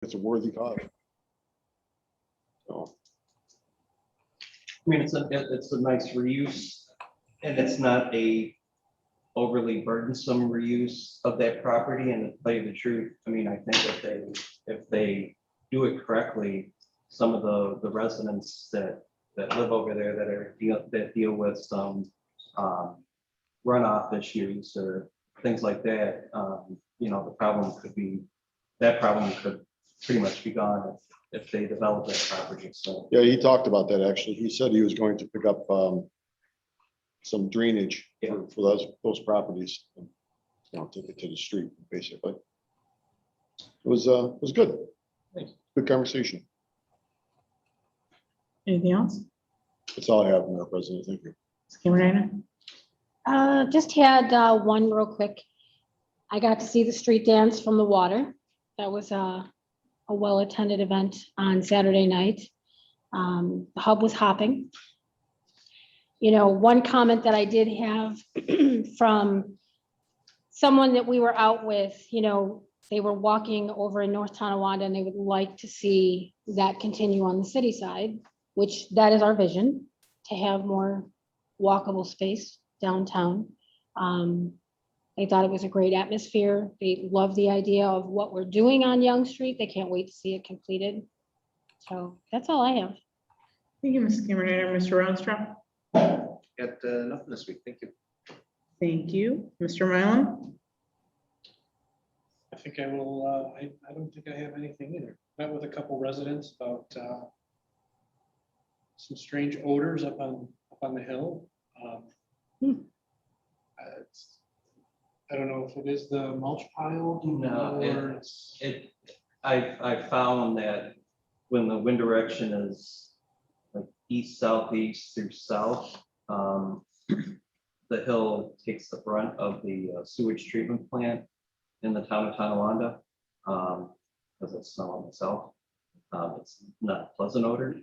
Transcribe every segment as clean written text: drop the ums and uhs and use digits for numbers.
it's a worthy cause. So, I mean, it's a nice reuse, and it's not a overly burdensome reuse of that property. And to tell you the truth, I mean, I think if they do it correctly, some of the residents that live over there that deal with some runoff issues or things like that, you know, that problem could pretty much be gone if they develop that property. So yeah, he talked about that actually. He said he was going to pick up some drainage for those properties. And, you know, take it to the street, basically. It was good. Thanks. Good conversation. Anything else? That's all I have, Madam President. Thank you. Ms. Cameron. Just had one real quick. I got to see the street dance from the water. That was a well-attended event on Saturday night. The hub was hopping. You know, one comment that I did have from someone that we were out with, you know, they were walking over in North Tonawanda and they would like to see that continue on the city side, which that is our vision, to have more walkable space downtown. They thought it was a great atmosphere. They love the idea of what we're doing on Young Street. They can't wait to see it completed. So that's all I have. Thank you, Ms. Cameron. Mr. Ronstadt. Got nothing this week. Thank you. Thank you. Mr. Mylan. I think I will, I don't think I have anything either. Met with a couple residents about some strange odors up on the hill. I don't know if it is the mulch pile. No, or it's I found that when the wind direction is like east, southeast through south, the hill takes the brunt of the sewage treatment plant in the town of Tonawanda, because it's smelling itself. It's not a pleasant odor,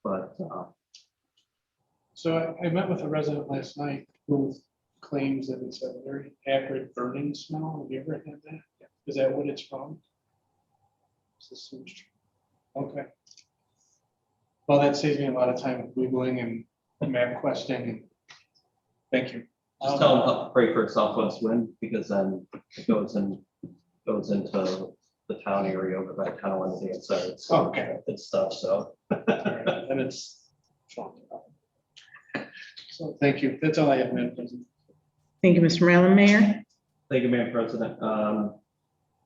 but So I met with a resident last night who claims that it's a very acrid burning smell. Have you ever had that? Is that what it's from? It's the sewage treatment. Okay. Well, that saves me a lot of time Googling and map questing. Thank you. just tell them to pray for a southwest wind, because then it goes into the town area over by Tonawanda Dance side. Okay. It's stuff, so. And it's. So thank you. That's all I have, Madam President. Thank you, Mr. Mylan. Mayor. Thank you, Madam President.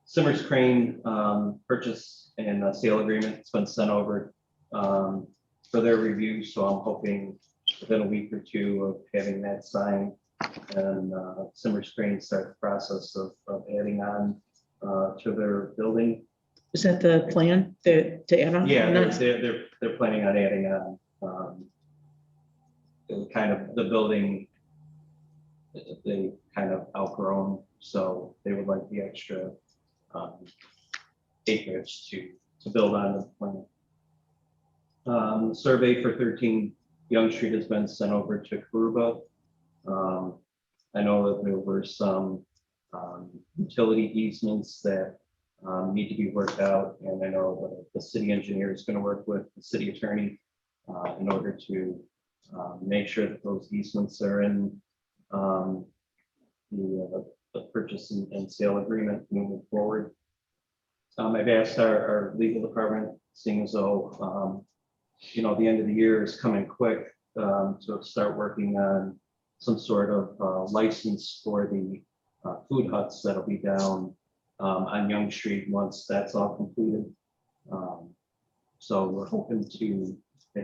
Simmers Crane purchase and sale agreement has been sent over for their review. So I'm hoping within a week or two of having that signed, and Simmers Crane start the process of adding on to their building. Is that the plan to add on? Yeah, Nice. they're planning on adding on kind of the building that they kind of outgrown, so they would like the extra acreage to build on the plan. Survey for 13 Young Street has been sent over to Karuba. I know that there were some utility easements that need to be worked out, and I know that the city engineer is going to work with the city attorney in order to make sure that those easements are in the purchase and sale agreement moving forward. I've asked our legal department, seeing as though you know, the end of the year is coming quick, to start working on some sort of license for the food huts that'll be down on Young Street once that's all completed. So we're hoping to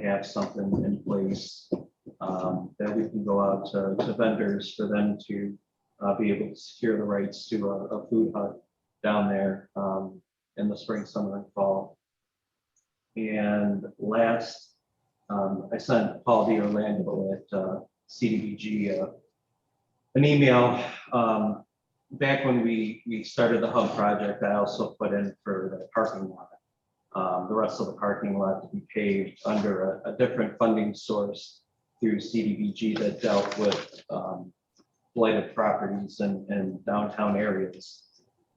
have something in place that we can go out to vendors for them to be able to secure the rights to a food hut down there in the spring, summer, and fall. And last, I sent Paul D'Orlando at CDBG an email. Back when we started the hub project, I also put in for the parking lot, the rest of the parking lot to be paved under a different funding source through CDBG that dealt with blighted properties in downtown areas.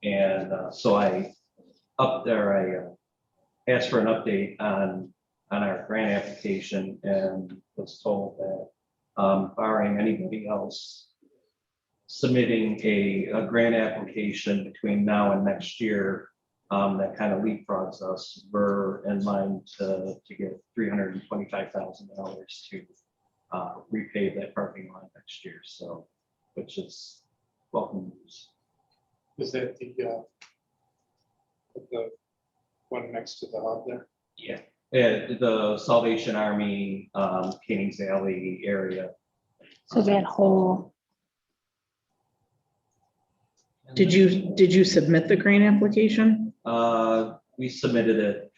And so I asked for an update on our grant application and was told that barring anybody else submitting a grant application between now and next year, that kind of leapfrogs us. We're in line to get $325,000 to repave that parking lot next year. So, which is welcome news. Is that the one next to the hub there? Yeah. The Salvation Army, Kings Alley area. So that whole, Did you submit the grant application? We submitted it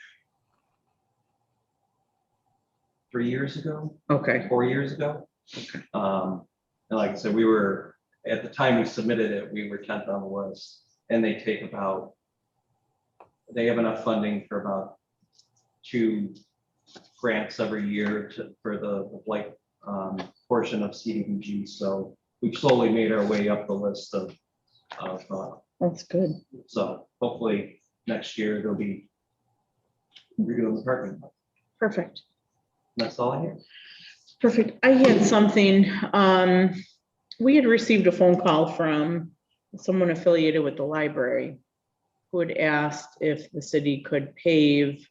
3 years ago, Okay, 4 years ago. And like I said, we were, at the time we submitted it, we were 10th on the list, and they have enough funding for about 2 grants every year for the blight portion of CDBG. So we've slowly made our way up the list of that's good. so hopefully next year they'll be redoing the parking lot. Perfect. That's all I hear. Perfect. I had something, we had received a phone call from someone affiliated with the library who had asked if the city could pave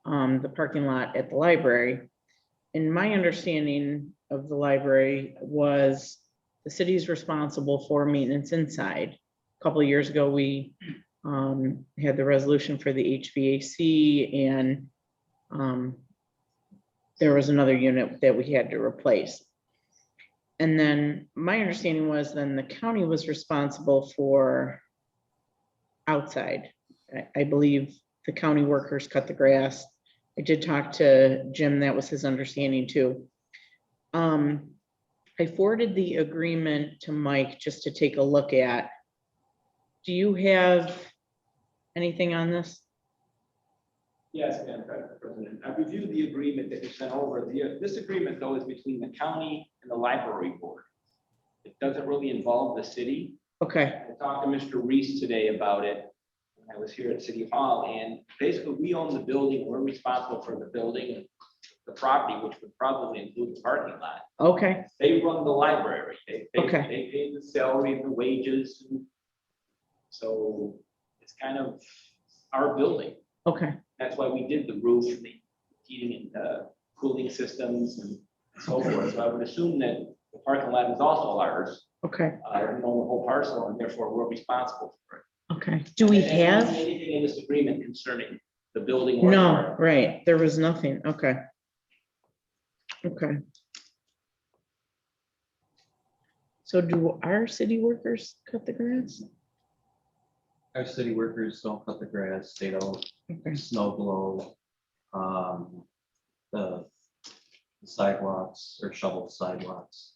the parking lot at the library. And my understanding of the library was the city's responsible for maintenance inside. A couple of years ago, we had the resolution for the HVAC, and there was another unit that we had to replace. And then my understanding was then the county was responsible for outside. I believe the county workers cut the grass. I did talk to Jim, that was his understanding too. I forwarded the agreement to Mike just to take a look at. Do you have anything on this? Yes, Madam President. I reviewed the agreement that you sent over. This agreement, though, is between the county and the library board. It doesn't really involve the city. Okay, I talked to Mr. Reese today about it when I was here at City Hall, and basically we own the building. We're responsible for the building and the property, which would probably include the parking lot. okay, They run the library. They Okay. pay the salary and the wages. So it's kind of our building. okay, That's why we did the roof, and the heating and cooling systems and so forth. So I would assume that the parking lot is also ours. okay, We own the whole parcel, and therefore we're responsible for it. okay. Do we And I didn't have? see anything in this agreement concerning the building? or the No, park. right, there was nothing, okay. Okay. So do our city workers cut the grass? Our city workers don't cut the grass, they don't Okay, snow blow, the sidewalks or shovel sidewalks.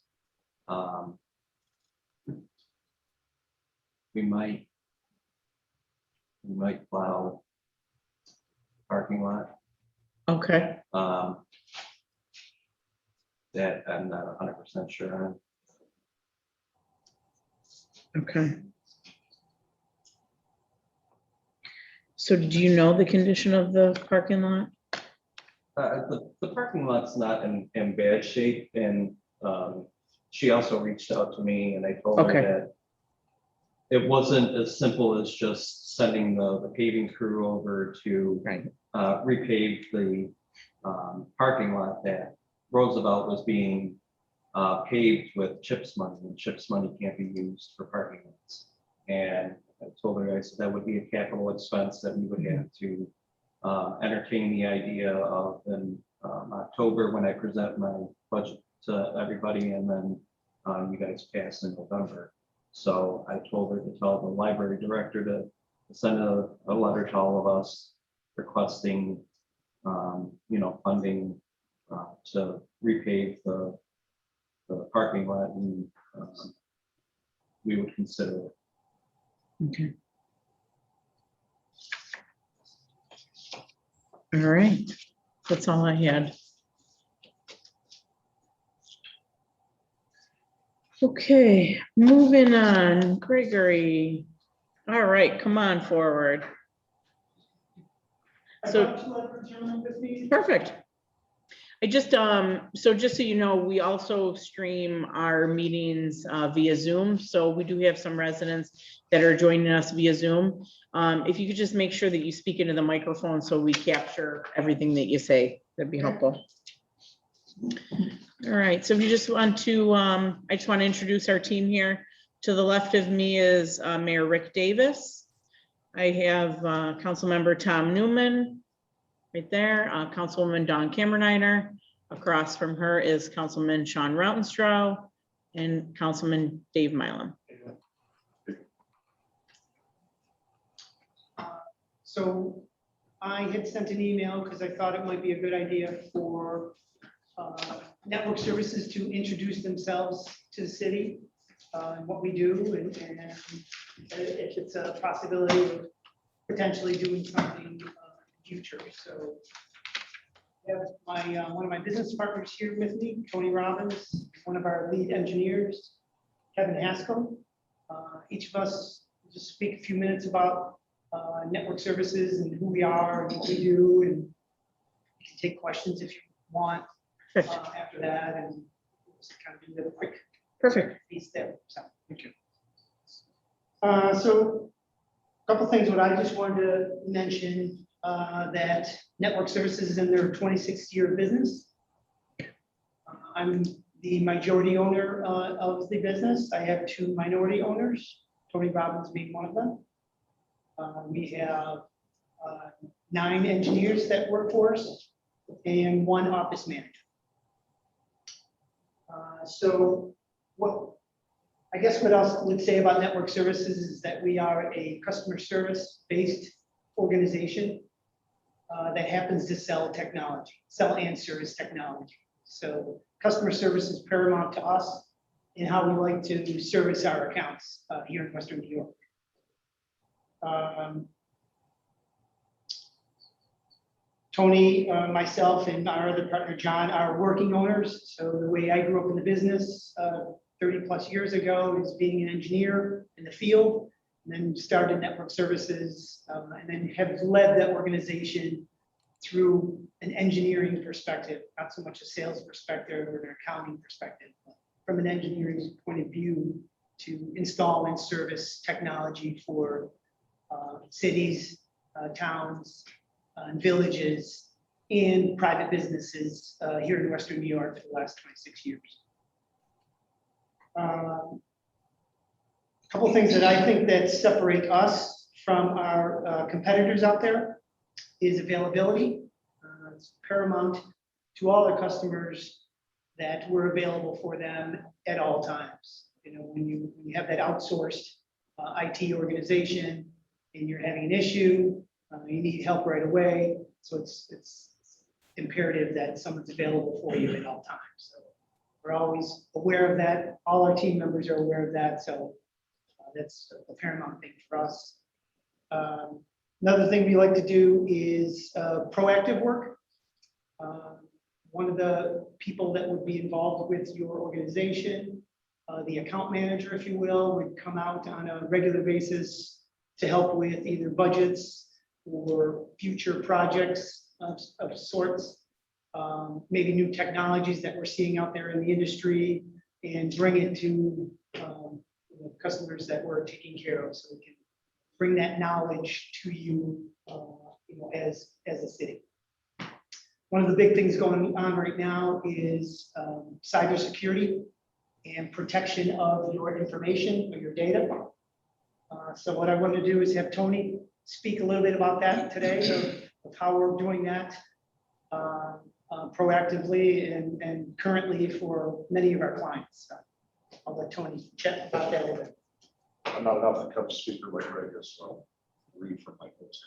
We might plow parking lot. okay, That I'm not 100% sure on. okay. So do you know the condition of the parking lot? The parking lot's not in bad shape, and she also reached out to me, and I told her Okay. that it wasn't as simple as just sending the paving crew over to Right, repave the parking lot. That Roosevelt was being paved with CHIPS money, and CHIPS money can't be used for parking lots. And I told her, I said that would be a capital expense that we would have to entertain the idea of in October, when I present my budget to everybody, and then you guys pass in November. So I told her to tell the library director to send a letter to all of us requesting, funding to repave the parking lot, and we would consider it. okay. All right, that's all I had. Okay, moving on, Gregory. All right, come on forward. So- to let her join this meeting. Perfect. I just, so just so you know, we also stream our meetings via Zoom. So we do have some residents that are joining us via Zoom. If you could just make sure that you speak into the microphone so we capture everything that you say, that'd be helpful. All right, so if you just want to, I just want to introduce our team here. To the left of me is Mayor Rick Davis. I have Councilmember Tom Newman. Right there, Councilwoman Dawn Cameroniner. Across from her is Councilman Sean Rautenstrau and Councilman Dave Mylum. So I had sent an email because I thought it might be a good idea for network services to introduce themselves to the city, and what we do, and if it's a possibility of potentially doing something in the future. So I have my one of my business partners here with me, Tony Robbins, one of our lead engineers, Kevin Haskell. Each of us just speak a few minutes about network services and who we are and what we do, and you can take questions if you want after that, and just kind of do the quick Perfect. piece there. So, thank you. So a couple things what I just wanted to mention, that network services is in their 26th year of business. I'm the majority owner of the business. I have two minority owners, Tony Robbins being one of them. We have 9 engineers that work for us and 1 office manager. So I guess what else I would say about network services is that we are a customer service based organization that happens to sell technology, sell and service technology. So customer service is paramount to us in how we like to service our accounts here in Western New York. Tony, myself, and our other partner, John, are working owners. So the way I grew up in the business 30 plus years ago is being an engineer in the field, and then started network services, and then have led that organization through an engineering perspective, not so much a sales perspective or an accounting perspective, but from an engineering point of view to install and service technology for cities, towns, and villages, and private businesses here in Western New York for the last 26 years. A couple things that I think that separate us from our competitors out there is availability. It's paramount to all our customers that we're available for them at all times. You know, when you have that outsourced IT organization and you're having an issue, you need help right away. So it's imperative that someone's available for you at all times. So we're always aware of that. All our team members are aware of that. So that's a paramount thing for us. Another thing we like to do is proactive work. One of the people that would be involved with your organization, the account manager, if you will, would come out on a regular basis to help with either budgets or future projects of sorts, maybe new technologies that we're seeing out there in the industry, and bring it to customers that we're taking care of, so we can bring that knowledge to you, as a city. One of the big things going on right now is cybersecurity and protection of your information or your data. So what I want to do is have Tony speak a little bit about that today, of how we're doing that proactively and currently for many of our clients. So I'll let Tony chat about that a little bit. I'm not enough to come speaker like Greg is, so I'll read from my notes.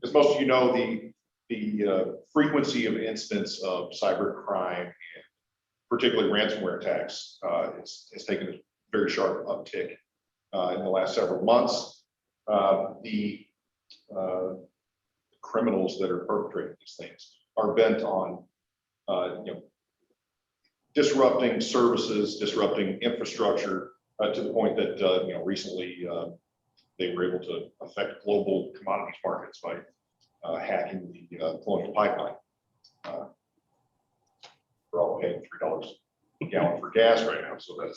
As most of you know, the frequency of incidents of cyber crime and particularly ransomware attacks has taken a very sharp uptick in the last several months. The criminals that are perpetrating these things are bent on disrupting services, disrupting infrastructure, to the point that recently they were able to affect global commodities markets by hacking the Colonial Pipeline. We're all paying $3 a gallon for gas right now, so that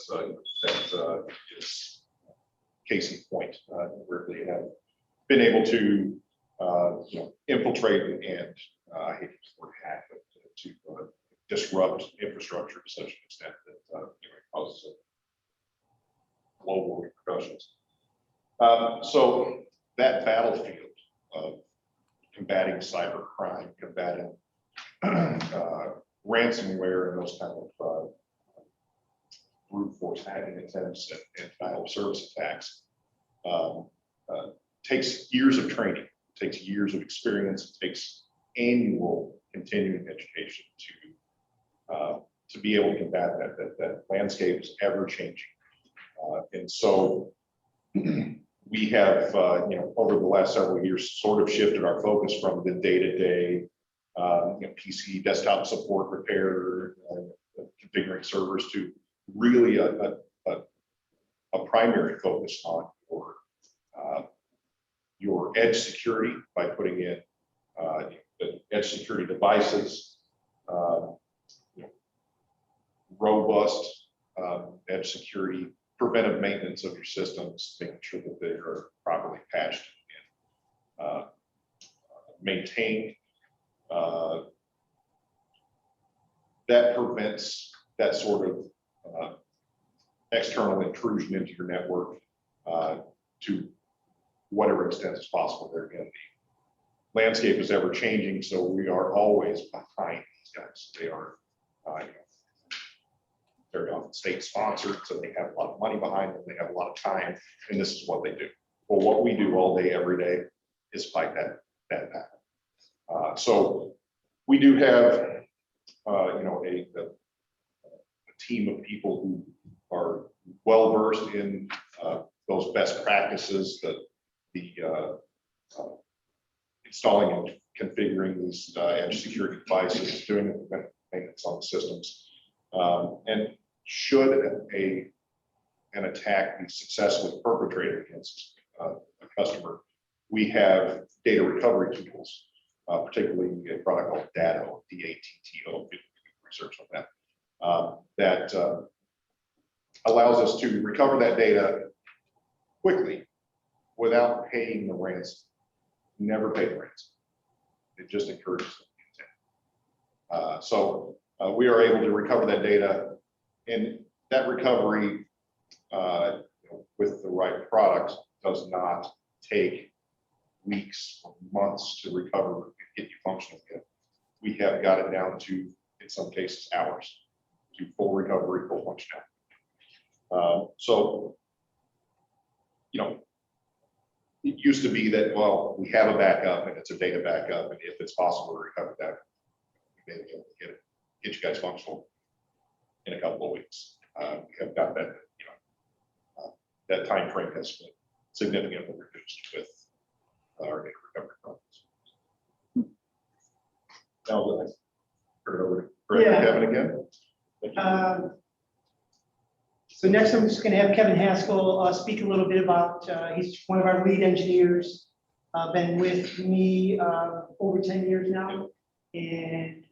is case in point, where they have been able to infiltrate and I hate to use the word hack, but to disrupt infrastructure to such an extent that it causes global repercussions. So that battlefield of combating cyber crime, combating ransomware and those kind of brute force hacking attempts and denial of service attacks takes years of training, takes years of experience, it takes annual continuing education to be able to combat that landscape is ever changing. And so we have, over the last several years, sort of shifted our focus from the day-to-day PC desktop support, repair, configuring servers to really a primary focus on your edge security by putting in the edge security devices, robust edge security, preventive maintenance of your systems, making sure that they are properly patched and maintained. That prevents that sort of external intrusion into your network to whatever extent is possible. There again, the landscape is ever changing, so we are always behind these guys. They are very often state sponsored, so they have a lot of money behind them. They have a lot of time, and this is what they do. Well, what we do all day, every day, is fight that battle. So we do have, a team of people who are well versed in those best practices, the installing and configuring these edge security devices, doing the maintenance on the systems, and should an attack be successfully perpetrated against a customer, we have data recovery tools, particularly a product called Datto, D-A-T-T-O, research on that, that allows us to recover that data quickly without paying the ransom. Never pay the ransom. It just encourages them. So we are able to recover that data, and that recovery with the right products does not take weeks or months to recover and get you functional again. We have got it down to, in some cases, hours to full recovery, full functionality. So, it used to be that, well, we have a backup and it's a data backup, and if it's possible to recover that, we may be able to get you guys functional in a couple of weeks. We have got that, that time frame has been significantly reduced with our data recovery programs. Now, let's turn it over to Kevin again. Thank you. So next, I'm just going to have Kevin Haskell speak a little bit about, he's one of our lead engineers, been with me over 10 years now, and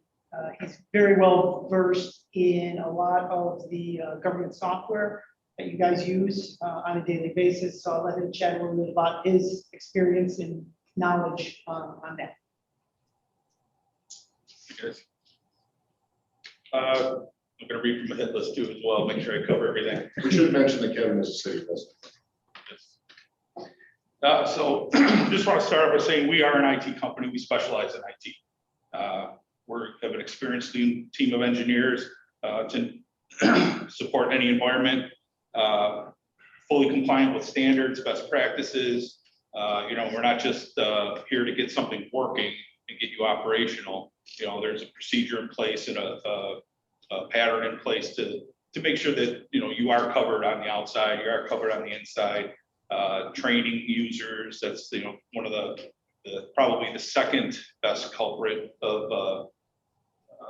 he's very well versed in a lot of the government software that you guys use on a daily basis. So I'll let him chat a little bit about his experience and knowledge on that. I'm going to read from the hit list too as well, make sure I cover everything. We should mention that Kevin is a city resident. So just want to start off by saying we are an IT company. We specialize in IT. We have an experienced team of engineers to support any environment, fully compliant with standards, best practices. We're not just here to get something working and get you operational. There's a procedure in place and a pattern in place to make sure that you are covered on the outside, you are covered on the inside. Training users, that's one of the probably the second best culprit of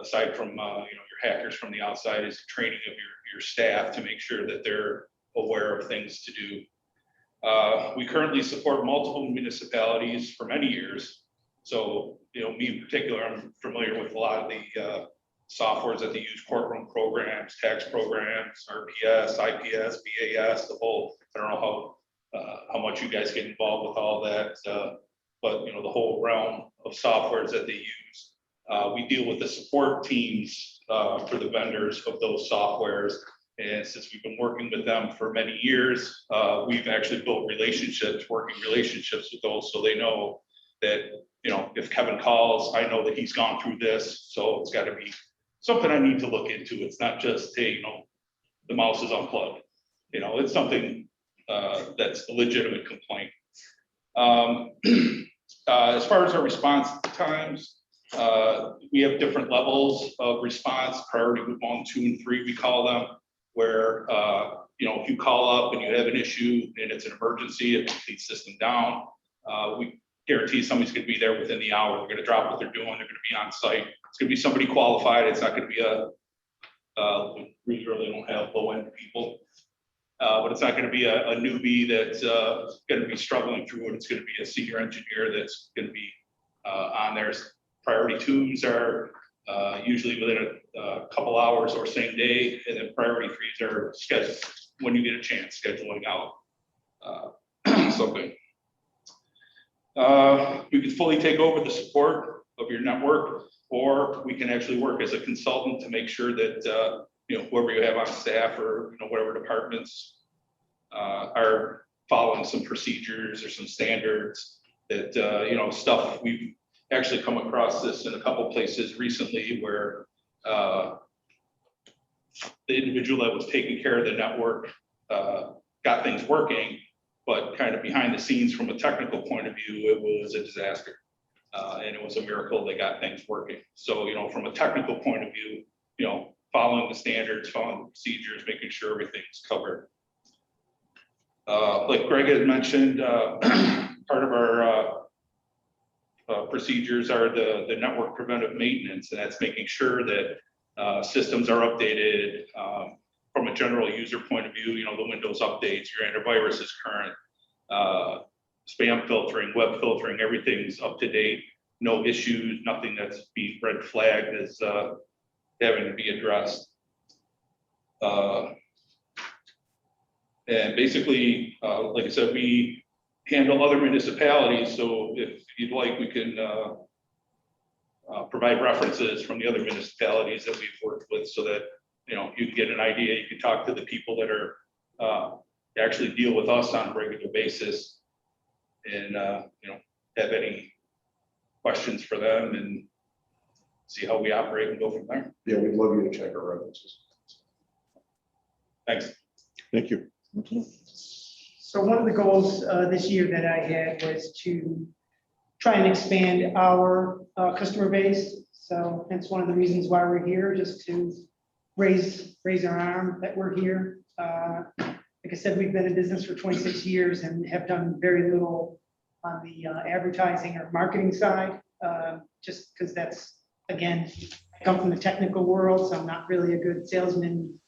aside from your hackers from the outside, is training of your staff to make sure that they're aware of things to do. We currently support multiple municipalities for many years. So, me in particular, I'm familiar with a lot of the softwares that they use, courtroom programs, tax programs, RPS, IPS, BAS, the whole, I don't know how much you guys get involved with all that, but the whole realm of softwares that they use. We deal with the support teams for the vendors of those softwares. And since we've been working with them for many years, we've actually built working relationships with those, so they know that, if Kevin calls, I know that he's gone through this, so it's got to be something I need to look into. It's not just, hey, the mouse is unplugged. It's something that's a legitimate complaint. As far as our response times, we have different levels of response, priority 1, 2, and 3, we call them, where, if you call up and you have an issue and it's an emergency, it takes the system down, we guarantee somebody's gonna be there within the hour. They're gonna drop what they're doing, they're gonna be on site. It's gonna be somebody qualified. It's not gonna be we really don't have low-end people. But it's not gonna be a newbie that's gonna be struggling through it. It's gonna be a senior engineer that's gonna be on there. Priority 2s are usually within a couple hours or same day, and then priority 3s are scheduled when you get a chance, scheduling out something. We can fully take over the support of your network, or we can actually work as a consultant to make sure that whoever you have on staff or whatever departments are following some procedures or some standards that stuff. We've actually come across this in a couple places recently where the individual that was taking care of the network got things working, but kind of behind the scenes from a technical point of view, it was a disaster. And it was a miracle they got things working. So, from a technical point of view, following the standards, following the procedures, making sure everything's covered. Like Greg had mentioned, part of our procedures are the network preventive maintenance, and that's making sure that systems are updated from a general user point of view. The Windows updates, your antivirus is current, spam filtering, web filtering, everything's up to date, no issues, nothing that's being red flagged as having to be addressed. And basically, like I said, we handle other municipalities. So if you'd like, we can provide references from the other municipalities that we've worked with, so that you can get an idea. You can talk to the people that are actually deal with us on a regular basis, and have any questions for them and see how we operate and go from there. Yeah, we'd love you to check our references. Thanks. Thank you. So one of the goals this year that I had was to try and expand our customer base. So that's one of the reasons why we're here, just to raise our arm that we're here. Like I said, we've been in business for 26 years and have done very little on the advertising or marketing side, just because that's, again, I come from the technical world, so I'm not really a good salesman,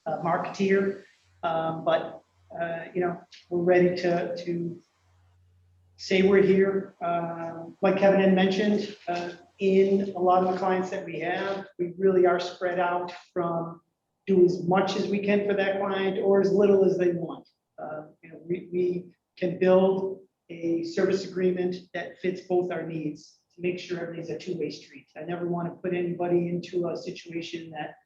marketeer. But we're ready to say we're here. Like Kevin had mentioned, in a lot of the clients that we have, we really are spread out from do as much as we can for that client or as little as they want. We can build a service agreement that fits both our needs to make sure everything's a two-way street. I never want to put anybody into a situation that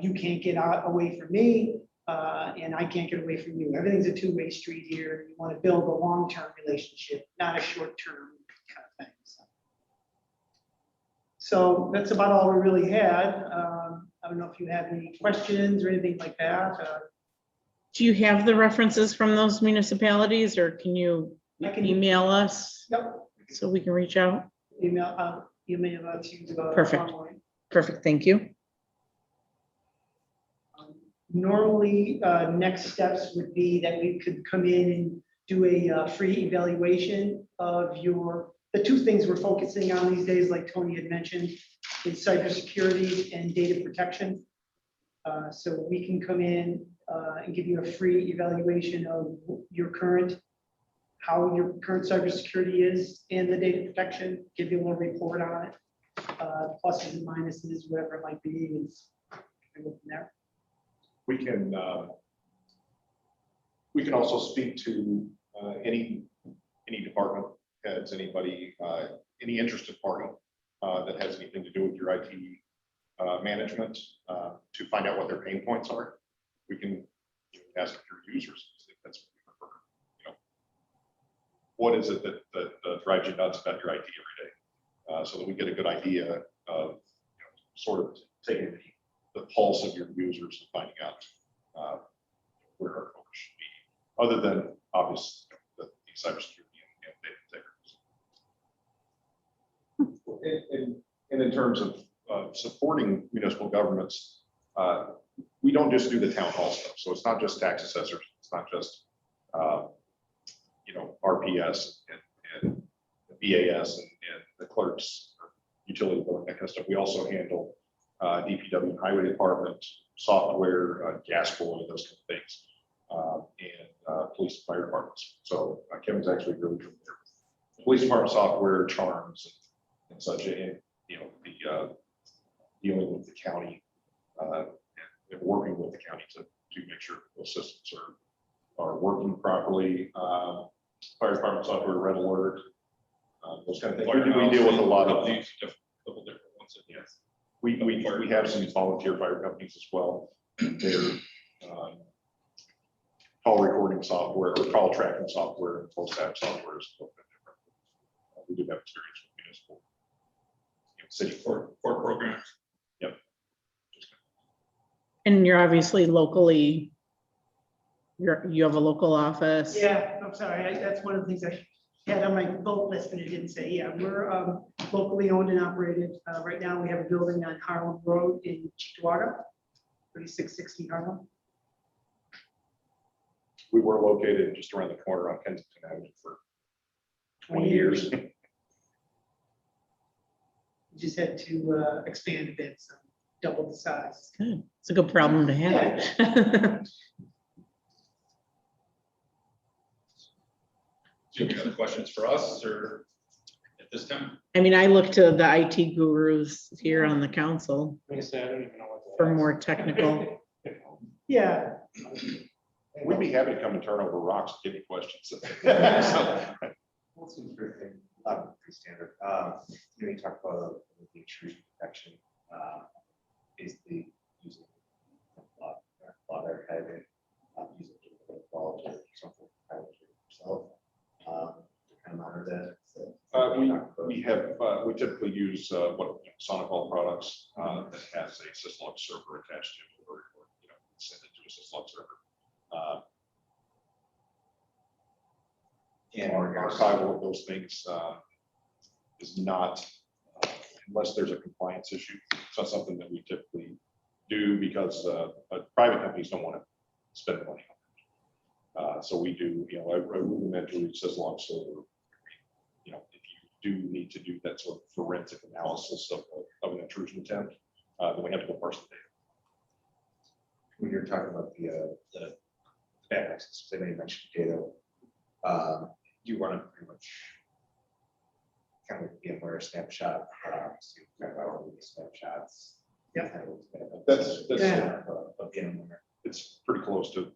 you can't get away from me, and I can't get away from you. Everything's a two-way street here. You want to build a long-term relationship, not a short-term kind of thing. So that's about all we really had. I don't know if you have any questions or anything like that. Do you have the references from those municipalities, or can you I can- email us Yep. so we can reach out? Email to. Perfect. Perfect, thank you. Normally, next steps would be that we could come in and do a free evaluation of the two things we're focusing on these days, like Tony had mentioned, is cybersecurity and data protection. So we can come in and give you a free evaluation of your current how your current cybersecurity is and the data protection, give you a little report on it. Pluses and minuses, whatever it might be, and go from there. We can also speak to any department heads, anybody, any interested party that has anything to do with your IT management to find out what their pain points are. We can ask your users. I think that's what we prefer. You know, what is it that drives you nuts about your IT every day, so that we get a good idea of sort of taking the pulse of your users and finding out where our focus should be, other than obvious the cybersecurity and data integrity. And in terms of supporting municipal governments, we don't just do the town hall stuff. So it's not just tax assessors. It's not just RPS and BAS and the clerks, utility billing, that kind of stuff. We also handle DPW, highway department, software, gas boiler, those kind of things, and police and fire departments. So Kevin's actually really familiar with police department software, charms, and such, and the dealing with the county and working with the county to make sure those systems are working properly. Fire department software, red alert, those kind of things. We deal with a lot of these couple different ones. Yes. We have some volunteer fire companies as well. They're call recording software or call tracking software and post app software is a little bit different. We do have experience with municipal city Court programs. Yep. And you're obviously locally, you have a local office. Yeah, I'm sorry, that's one of the things I had on my bullet list, but it didn't say. Yeah, we're locally owned and operated. Right now, we have a building on Harlem Road in Cheektowaga, 3660 Harlem. We were located just around the corner on Kensington Avenue for 20 years. We just had to expand a bit, so double the size. Good. It's a good problem to have. Do you have any other questions for us or at this time? I mean, I look to the IT gurus here on the council Like I said, I don't even know what. for more technical. Yeah, We'd be happy to come and turn over rocks and give you questions. Well, it seems pretty standard. You talk about the intrusion protection, basically using water head and using or something yourself. Kind of monitor that. We typically use what Sonocal products that has a Syslog server attached to it, or send it to a Syslog server. And our archival of those things is not, unless there's a compliance issue, it's not something that we typically do because private companies don't want to spend money on it. So we do, a rudimentary Syslog server. If you do need to do that sort of forensic analysis of an intrusion attempt, then we have to go parse the data. When you're talking about the backups, I know you mentioned data. You run pretty much kind of VMware snapshot. So you kind of all these snapshots. Yeah. That's Yeah. Of VMware. It's pretty close to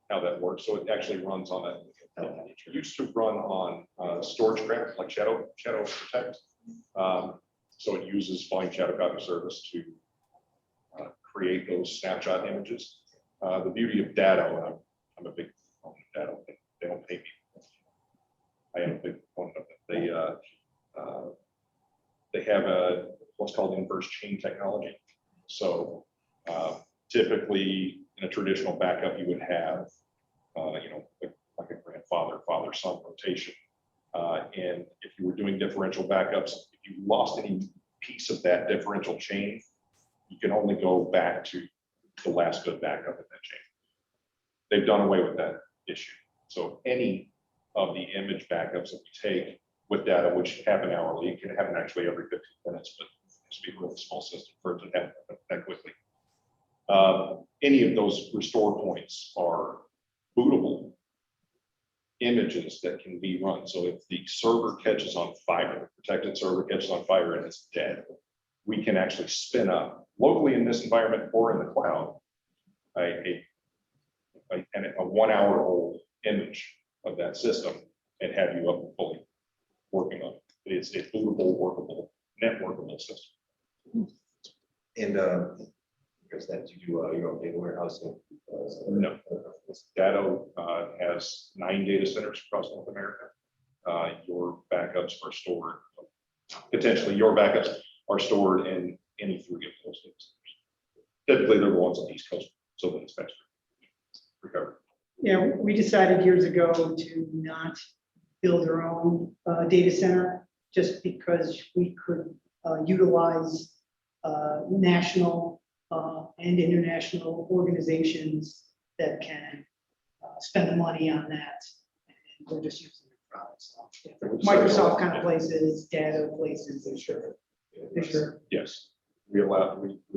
how that works. So it actually runs on a, it used to run on StorageCraft, like Shadow Protect. So it uses Volume Shadow Copy Service to create those snapshot images. The beauty of Datto, I'm a big proponent of Datto. They don't pay me. I am a big proponent of it. They have what's called inverse chain technology. So typically in a traditional backup, you would have like a grandfather, father-son rotation. And if you were doing differential backups, if you lost any piece of that differential chain, you can only go back to the last good backup in that chain. They've done away with that issue. So any of the image backups that we take with data, which happen hourly, it can happen actually every 15 minutes, but it's be a really small system for it to happen that quickly. Any of those restore points are bootable images that can be run. So if the server catches on fire, the protected server catches on fire and it's dead, we can actually spin up locally in this environment or in the cloud a 1 hour old image of that system and have you up and fully working on it. It's a bootable, workable, networkable system. And, because that you do your own data warehousing. No. Datto has 9 data centers across North America. Your backups are stored, potentially your backups are stored in any 3 of those data centers. Typically, they're the ones on the East Coast, so that it's faster recovery. Yeah, we decided years ago to not build our own data center just because we could utilize national and international organizations that can spend the money on that. And we're just using the products. So, yeah. Microsoft kind of places, data places, Azure. Yes, we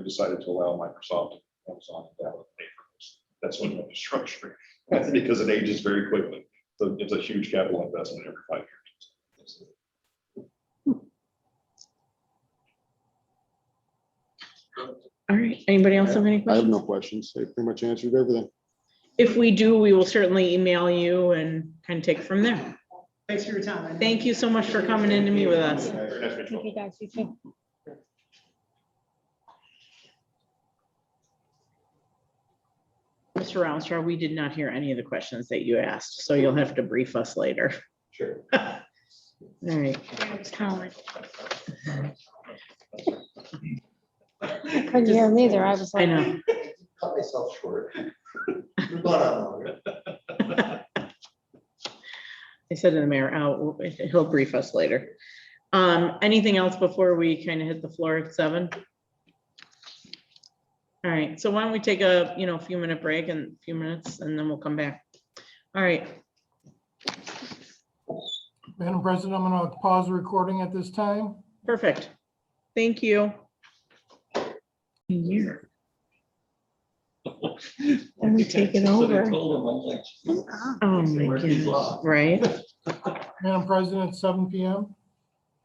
decided to allow Microsoft, Amazon, and Datto to pay for this. That's what infrastructure, that's because it ages very quickly. So it's a huge capital investment every 5 years. All right, anybody else have any I have questions? no questions. They pretty much answered everything. If we do, we will certainly email you and kind of take it from there. Thanks for your time. Thank you so much for coming in to meet with us. Very nice to meet you. Thank you guys, you too. Mr. Rounstraw, we did not hear any of the questions that you asked, so you'll have to brief us later. Sure. All right. Colin. I couldn't hear him either. I was I like, know. Cut myself short. We've gone on longer. I said to the mayor, he'll brief us later. Anything else before we kind of hit the floor at 7? All right, so why don't we take a, few minute break and a few minutes and then we'll come back. All right, Madam President, I'm going to pause the recording at this time. perfect. Thank you. Here. Then we take it over. Oh my goodness, right? Madam President, 7 p.m.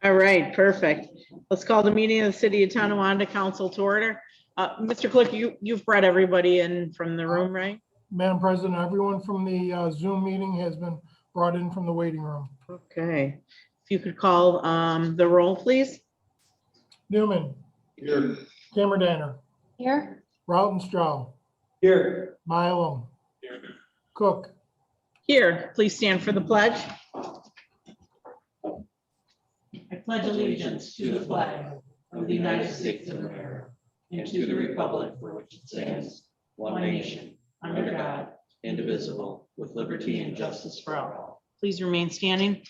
All right, perfect. Let's call the meeting of the City of Tonawanda Council to order. Mr. Click, you've brought everybody in from the room, right? Madam President, everyone from the Zoom meeting has been brought in from the waiting room. Okay, if you could call the roll, please. Newman. Here. Cameron. here, Rautenstrau. Here. Mylum. Cook. Here, please stand for the pledge. I pledge allegiance to the flag of the United States of America and to the republic for which it stands, one nation, under God, indivisible, with liberty and justice for all. Please remain standing.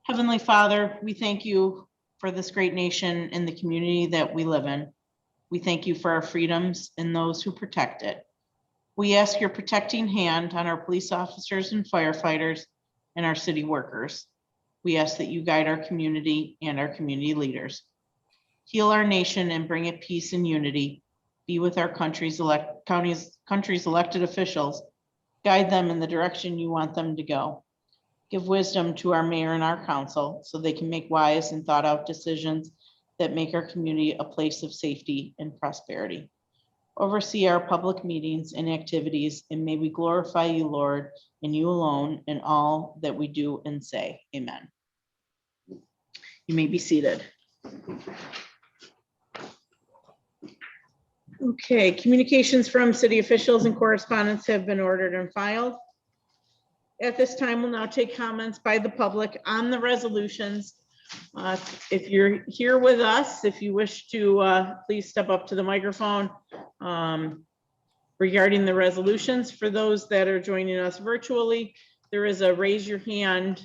Heavenly Father, we thank you for this great nation and the community that we live in. We thank you for our freedoms and those who protect it. We ask your protecting hand on our police officers and firefighters and our city workers. We ask that you guide our community and our community leaders. Heal our nation and bring it peace and unity. Be with our country's elected officials. Guide them in the direction you want them to go. Give wisdom to our mayor and our council so they can make wise and thought out decisions that make our community a place of safety and prosperity. Oversee our public meetings and activities, and may we glorify you, Lord, and you alone in all that we do and say. Amen. You may be seated. Okay, communications from city officials and correspondents have been ordered and filed. At this time, we'll now take comments by the public on the resolutions. If you're here with us, if you wish to, please step up to the microphone regarding the resolutions. For those that are joining us virtually, there is a raise your hand.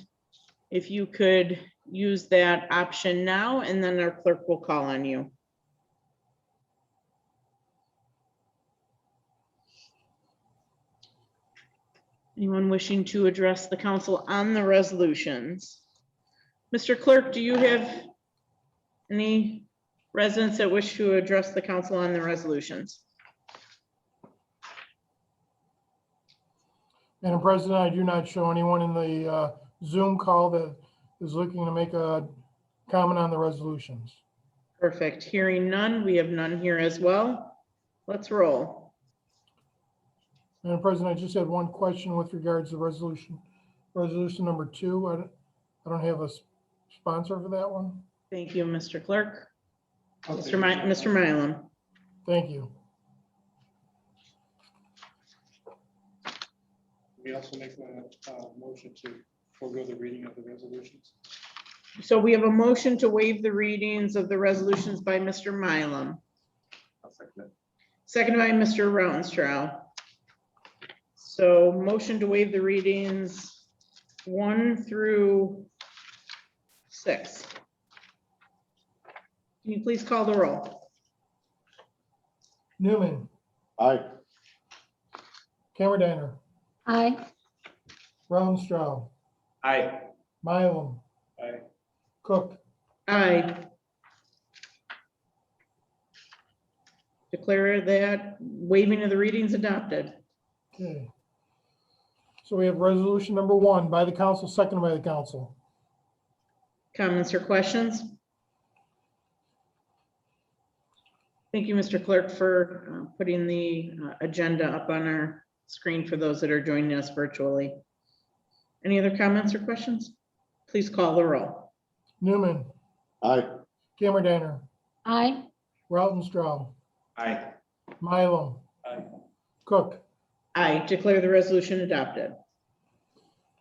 If you could use that option now, and then our clerk will call on you. Anyone wishing to address the council on the resolutions? Mr. Clerk, do you have any residents that wish to address the council on the resolutions? Madam President, I do not show anyone in the Zoom call that is looking to make a comment on the resolutions. Perfect. Hearing none, we have none here as well. Let's roll. Madam President, I just had one question with regards to resolution number 2. I don't have a sponsor for that one. Thank you, Mr. Clerk. I'll Mr. take it. Mr. Mylum. Thank you. We also make a motion to forego the reading of the resolutions. So we have a motion to waive the readings of the resolutions by Mr. Mylum, I'll second it. seconded by Mr. Rautenstrau. So motion to waive the readings 1 through 6. Can you please call the roll? Newman, Aye. Camerediner, Aye. Rautenstrau, Aye. Mylum, Aye. Cook. Aye. Declare that waiving of the readings adopted. Okay. So we have resolution number 1 by the council, seconded by the council. Comments or questions? Thank you, Mr. Clerk, for putting the agenda up on our screen for those that are joining us virtually. Any other comments or questions? Please call the roll. Newman, Aye. Camerediner, Aye. Rautenstrau, Aye. Mylum, Aye. Cook. Aye, declare the resolution adopted.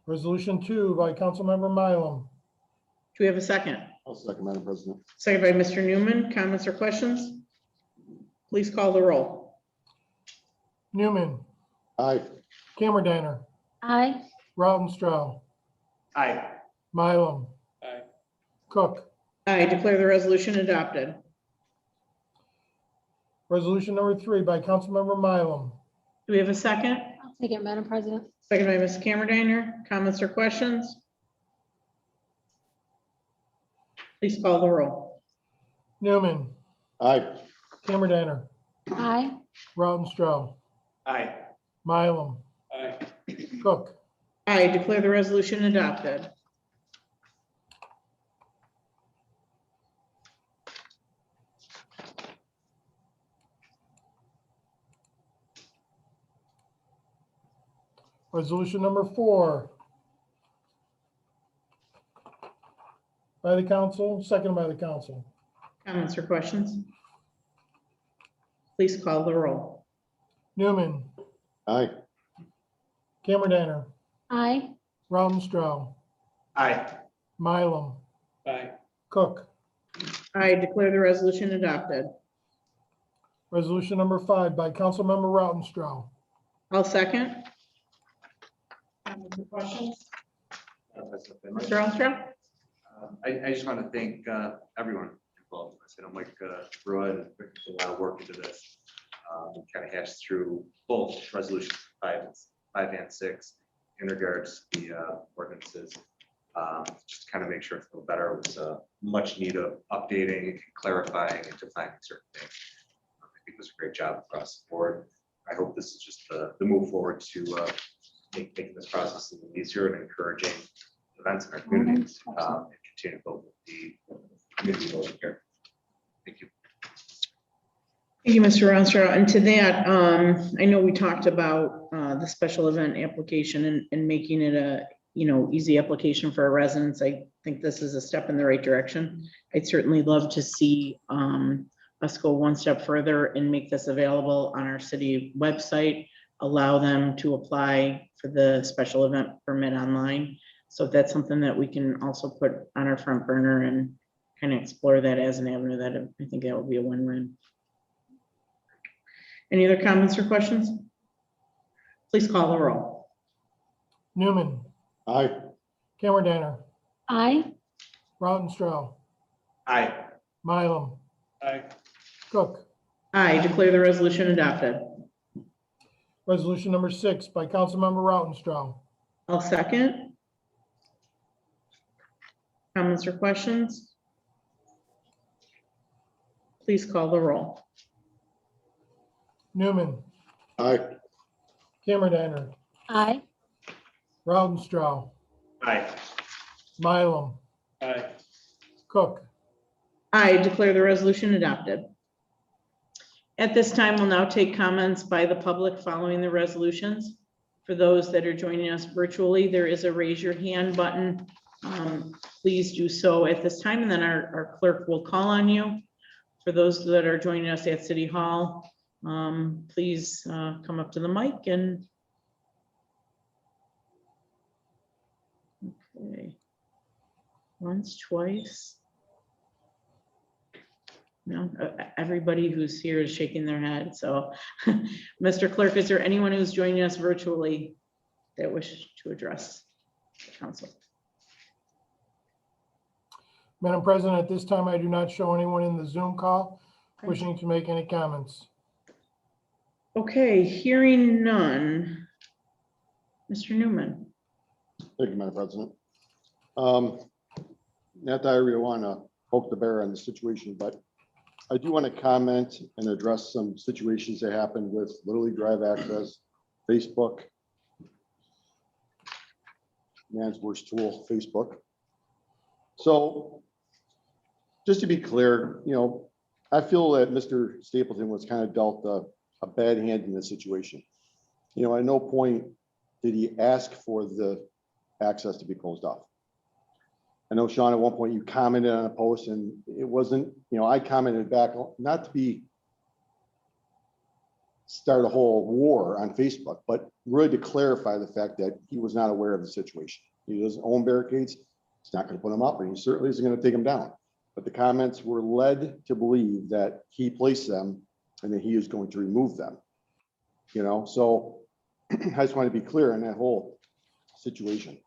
Resolution 2 by Councilmember Mylum. Do we have a second? I'll second, Madam President. Second by Mr. Newman. Comments or questions? Please call the roll. Newman, Aye. Camerediner, Aye. Rautenstrau, Aye. Mylum, Aye. Cook. Aye, declare the resolution adopted. Resolution number 3 by Councilmember Mylum. Do we have a second? I'll take it, Madam President. Second by Ms. Camerediner. Comments or questions? Please call the roll. Newman, Aye. Camerediner, Aye. Rautenstrau, Aye. Mylum, Aye. Cook. Aye, declare the resolution adopted. Resolution number 4 by the council, seconded by the council. Comments or questions? Please call the roll. Newman, Aye. Camerediner, Aye. Rautenstrau, Aye. Mylum, Aye. Cook. I declare the resolution adopted. Resolution number 5 by Councilmember Rautenstrau. I'll second. Comments or questions? Mr. Armstrong? I just want to thank everyone involved in this. I know Mike Brewer and Rick put a lot of work into this. We kind of hashed through both resolutions 5 and 6 in regards to the ordinances. Just to kind of make sure it's a little better. It was much need of updating, clarifying, and defining certain things. I think it was a great job across the board. I hope this is just the move forward to making this process a little easier and encouraging events in our communities and continue to build the community building here. Thank you. Thank you, Mr. Armstrong. And to that, I know we talked about the special event application and making it a, easy application for our residents. I think this is a step in the right direction. I'd certainly love to see us go one step further and make this available on our city website, allow them to apply for the special event permit online. So if that's something that we can also put on our front burner and kind of explore that as an avenue, that I think that would be a win-win. Any other comments or questions? Please call the roll. Newman, Aye. Camerediner, Aye. Rautenstrau, Aye. Mylum, Aye. Cook. I declare the resolution adopted. Resolution number 6 by Councilmember Rautenstrau. I'll second. Comments or questions? Please call the roll. Newman, Aye. Camerediner, Aye. Rautenstrau, Aye. Mylum, Aye. Cook. I declare the resolution adopted. At this time, we'll now take comments by the public following the resolutions. For those that are joining us virtually, there is a raise your hand button. Please do so at this time, and then our clerk will call on you. For those that are joining us at City Hall, please come up to the mic and. Okay. Once, twice. No, everybody who's here is shaking their head. So, Mr. Clerk, is there anyone who's joining us virtually that wishes to address the council? Madam President, at this time, I do not show anyone in the Zoom call wishing to make any comments. Okay, hearing none. Mr. Newman. Thank you, Madam President. Not that I really want to poke the bear on the situation, but I do want to comment and address some situations that happened with Little League Drive Access, Facebook, man's worst tool, Facebook. So just to be clear, I feel that Mr. Stapleton was kind of dealt a bad hand in this situation. At no point did he ask for the access to be closed off. I know, Sean, at one point you commented on a post and it wasn't, I commented back, not to start a whole war on Facebook, but really to clarify the fact that he was not aware of the situation. He doesn't own barricades. He's not going to put them up, and he certainly isn't going to take them down. But the comments were led to believe that he placed them and that he is going to remove them. So I just want to be clear on that whole situation.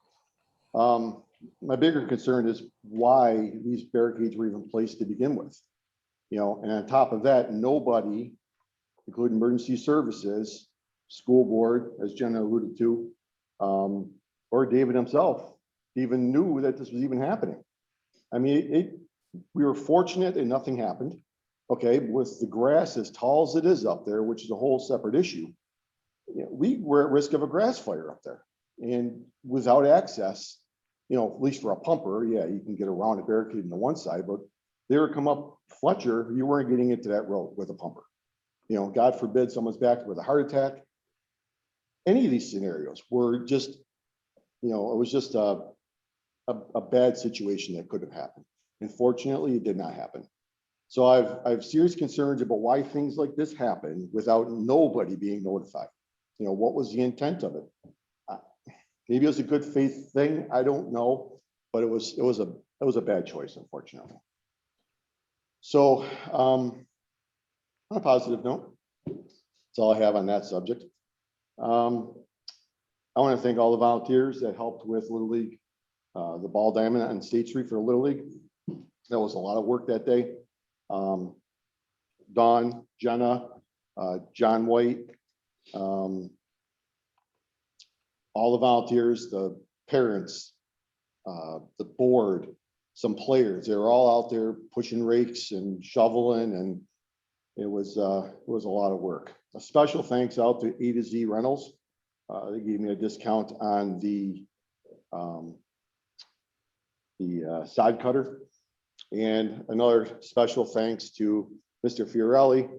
My bigger concern is why these barricades were even placed to begin with. And on top of that, nobody, including emergency services, school board, as Jenna alluded to, or David himself, even knew that this was even happening. I mean, we were fortunate and nothing happened. Okay, with the grass as tall as it is up there, which is a whole separate issue, we were at risk of a grass fire up there. And without access, at least for a pumper, yeah, you can get around a barricade on the one side, but they would come up Fletcher, you weren't getting into that road with a pumper. God forbid someone's back with a heart attack. Any of these scenarios were just, it was just a bad situation that could have happened. Unfortunately, it did not happen. So I have serious concerns about why things like this happen without nobody being notified. What was the intent of it? Maybe it was a good faith thing. I don't know, but it was a bad choice, unfortunately. So on a positive note, that's all I have on that subject. I want to thank all the volunteers that helped with Little League, the ball diamond on State Street for Little League. That was a lot of work that day. Dawn, Jenna, John White, all the volunteers, the parents, the board, some players, they were all out there pushing rakes and shoveling, and it was a lot of work. A special thanks out to A to Z Rentals. They gave me a discount on the side cutter. And another special thanks to Mr. Fiorelli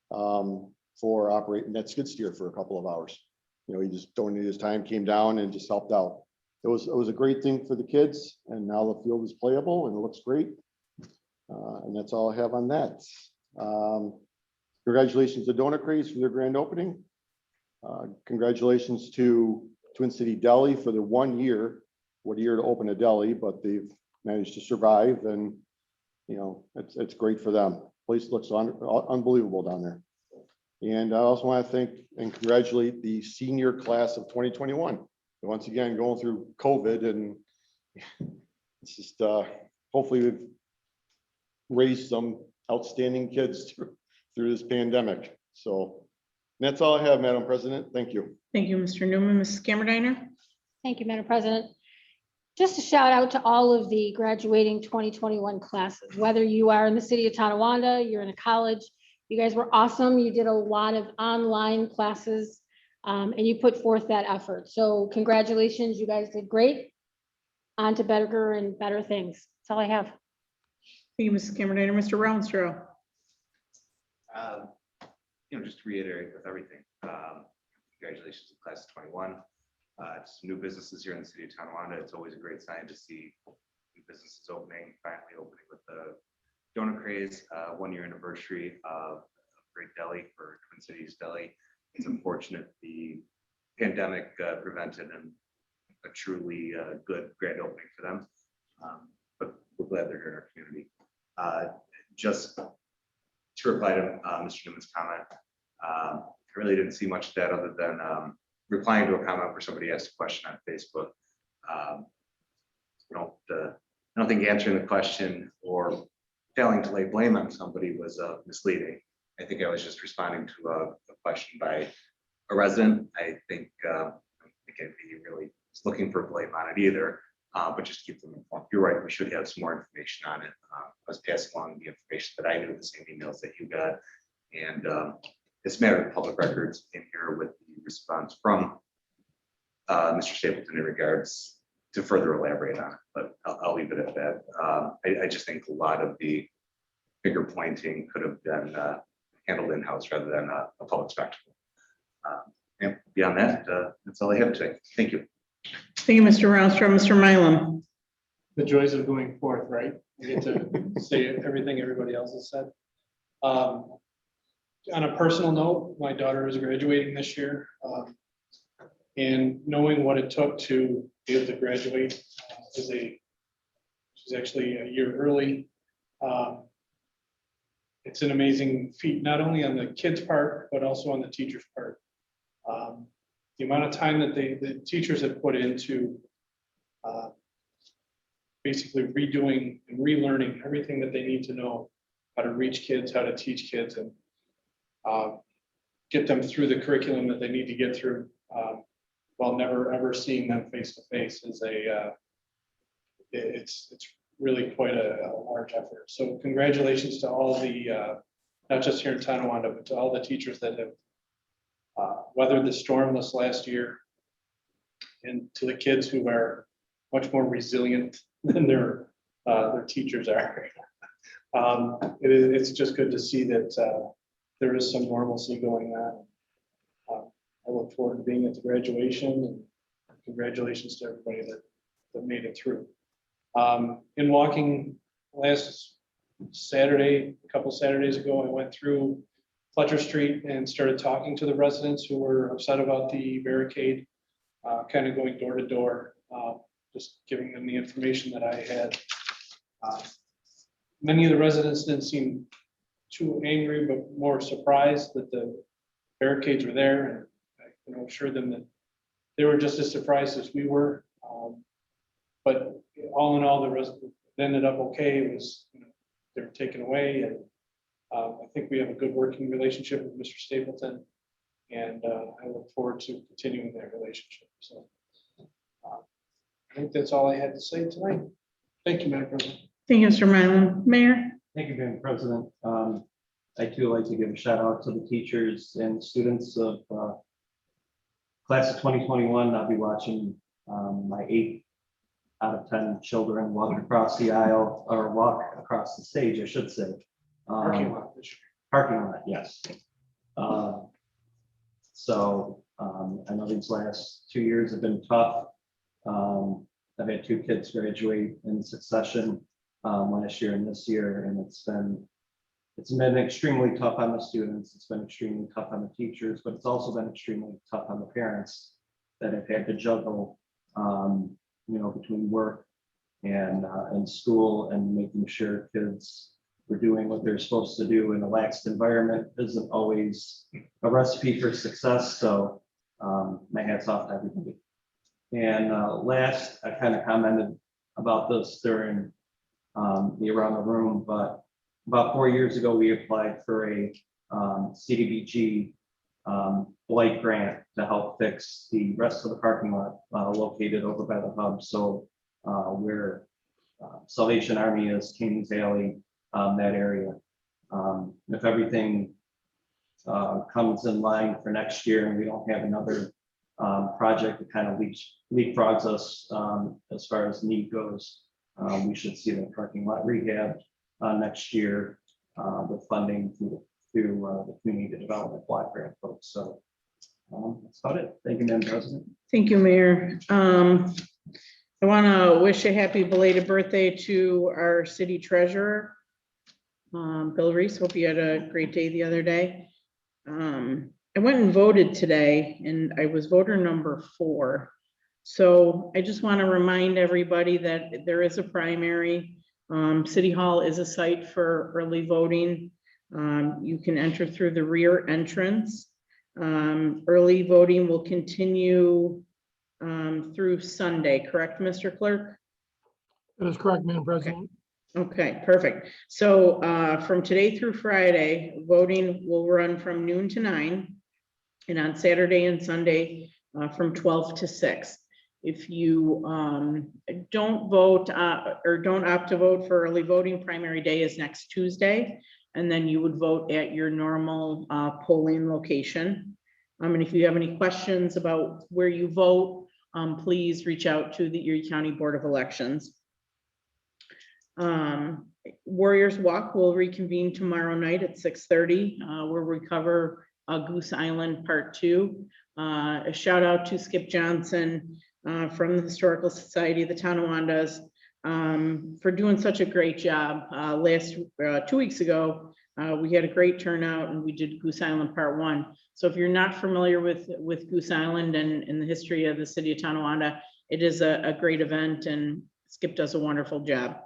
for operating that skid steer for a couple of hours. He just donated his time, came down and just helped out. It was a great thing for the kids, and now the field is playable and it looks great. And that's all I have on that. Congratulations to Donut Craze for their grand opening. Congratulations to Twin City Deli for their 1 year. What a year to open a deli, but they've managed to survive, and it's great for them. Place looks unbelievable down there. And I also want to thank and congratulate the senior class of 2021. Once again, going through COVID, and it's just hopefully we've raised some outstanding kids through this pandemic. So that's all I have, Madam President. Thank you. Thank you, Mr. Newman. Mrs. Camerediner. Thank you, Madam President. Just a shout out to all of the graduating 2021 classes, whether you are in the city of Tonawanda, you're in a college, you guys were awesome. You did a lot of online classes. And you put forth that effort. So congratulations, you guys did great. On to better and better things. That's all I have. Thank you, Mrs. Cameron. Mr. Rounstrau. Just to reiterate with everything, congratulations to class of 21. Just new businesses here in the city of Tonawanda. It's always a great sign to see new businesses opening, finally opening with the Donut Craze, 1-year anniversary of Great Deli for Twin Cities Deli. It's unfortunate the pandemic prevented a truly good grand opening for them. But we're glad they're here in our community. Just to reply to Mr. Newman's comment, I really didn't see much of that other than replying to a comment where somebody asked a question on Facebook. I don't think answering the question or failing to lay blame on somebody was misleading. I think I was just responding to a question by a resident. I think I'd be really looking for blame on it either, but just keep them informed. You're right, we should have some more information on it. I was passing along the information that I knew, the same emails that you got. And it's a matter of public records in here with the response from Mr. Stapleton in regards to further elaborate on it, but I'll leave it at that. I just think a lot of the finger pointing could have been handled in-house rather than a public spectacle. And beyond that, that's all I have today. Thank you. Thank you, Mr. Rounstrau. Mr. Mylum. The joys of going forth, right? You get to say everything everybody else has said. On a personal note, my daughter is graduating this year. And knowing what it took to be able to graduate she's actually a year early. It's an amazing feat, not only on the kids' part, but also on the teachers' part. The amount of time that the teachers have put into basically redoing and relearning everything that they need to know, how to reach kids, how to teach kids, and get them through the curriculum that they need to get through, while never ever seeing them face to face is it's really quite a large effort. So congratulations to all the not just here in Tonawanda, but to all the teachers that have weathered the storm this last year, and to the kids who are much more resilient than their teachers are. It's just good to see that there is some normalcy going on. I look forward to being at the graduation, and congratulations to everybody that made it through. In walking last Saturday, a couple Saturdays ago, I went through Fletcher Street and started talking to the residents who were upset about the barricade, kind of going door to door, just giving them the information that I had. Many of the residents didn't seem too angry, but more surprised that the barricades were there. And I assured them that they were just as surprised as we were. But all in all, the rest ended up okay. It was, they were taken away, and I think we have a good working relationship with Mr. Stapleton, and I look forward to continuing that relationship. So I think that's all I had to say tonight. Thank you, Madam President. Thank you, Mr. Mylum. Mayor. Thank you, Madam President. I too like to give a shout out to the teachers and students of class of 2021. I'll be watching my 8 out of 10 children walk across the aisle, or walk across the stage, I should say. Parking lot this year. Parking lot, yes. So I know these last 2 years have been tough. I've had 2 kids graduate in succession last year and this year, and it's been extremely tough on the students. It's been extremely tough on the teachers, but it's also been extremely tough on the parents that have had to juggle, between work and school, and making sure kids are doing what they're supposed to do in a laxed environment isn't always a recipe for success. So my hat's off to everybody. And last, I kind of commented about this during the Around the Room, but about 4 years ago, we applied for a CDBG blight grant to help fix the rest of the parking lot located over by the hub. So where Salvation Army is, Kings Alley, that area. If everything comes in line for next year and we don't have another project that kind of leapfrogs us as far as need goes, we should see the parking lot rehab next year with funding through the community development block grant folks. So that's about it. Thank you, Madam President. Thank you, Mayor. I want to wish a happy belated birthday to our city treasurer, Bill Reese. Hope you had a great day the other day. I went and voted today and I was voter number 4. So I just want to remind everybody that there is a primary. City Hall is a site for early voting. You can enter through the rear entrance. Early voting will continue through Sunday, correct, Mr. Clerk? That is correct, Madam President. Okay, perfect. So from today through Friday, voting will run from noon to 9, and on Saturday and Sunday from 12 to 6. If you don't vote or don't opt to vote for early voting, primary day is next Tuesday, and then you would vote at your normal polling location. And if you have any questions about where you vote, please reach out to the Erie County Board of Elections. Warriors Walk will reconvene tomorrow night at 6:30, where we cover Goose Island Part 2. A shout out to Skip Johnson from the Historical Society of the Tonawondas for doing such a great job. 2 weeks ago, we had a great turnout and we did Goose Island Part 1. So if you're not familiar with Goose Island and the history of the city of Tonawanda, it is a great event and Skip does a wonderful job.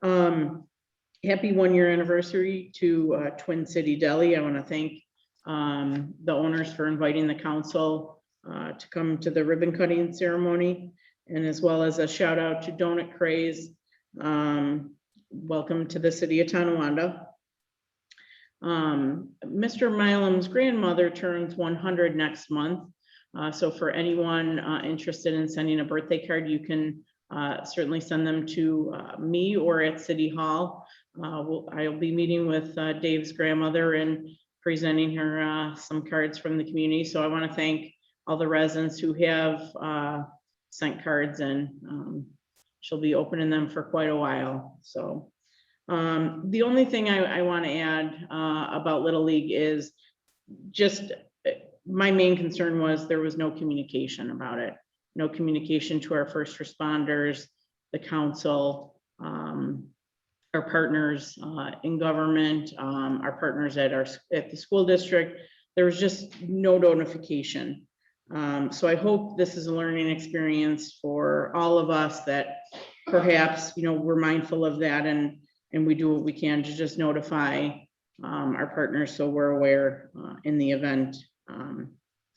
Happy 1-year anniversary to Twin City Deli. I want to thank the owners for inviting the council to come to the ribbon cutting ceremony, and as well as a shout out to Donut Craze. Welcome to the city of Tonawanda. Mr. Milam's grandmother turns 100 next month. So for anyone interested in sending a birthday card, you can certainly send them to me or at City Hall. I'll be meeting with Dave's grandmother and presenting her some cards from the community. So I want to thank all the residents who have sent cards, and she'll be opening them for quite a while. So the only thing I want to add about Little League is just my main concern was there was no communication about it. No communication to our first responders, the council, our partners in government, our partners at the school district. There was just no notification. So I hope this is a learning experience for all of us, that perhaps, we're mindful of that and we do what we can to just notify our partners so we're aware in the event.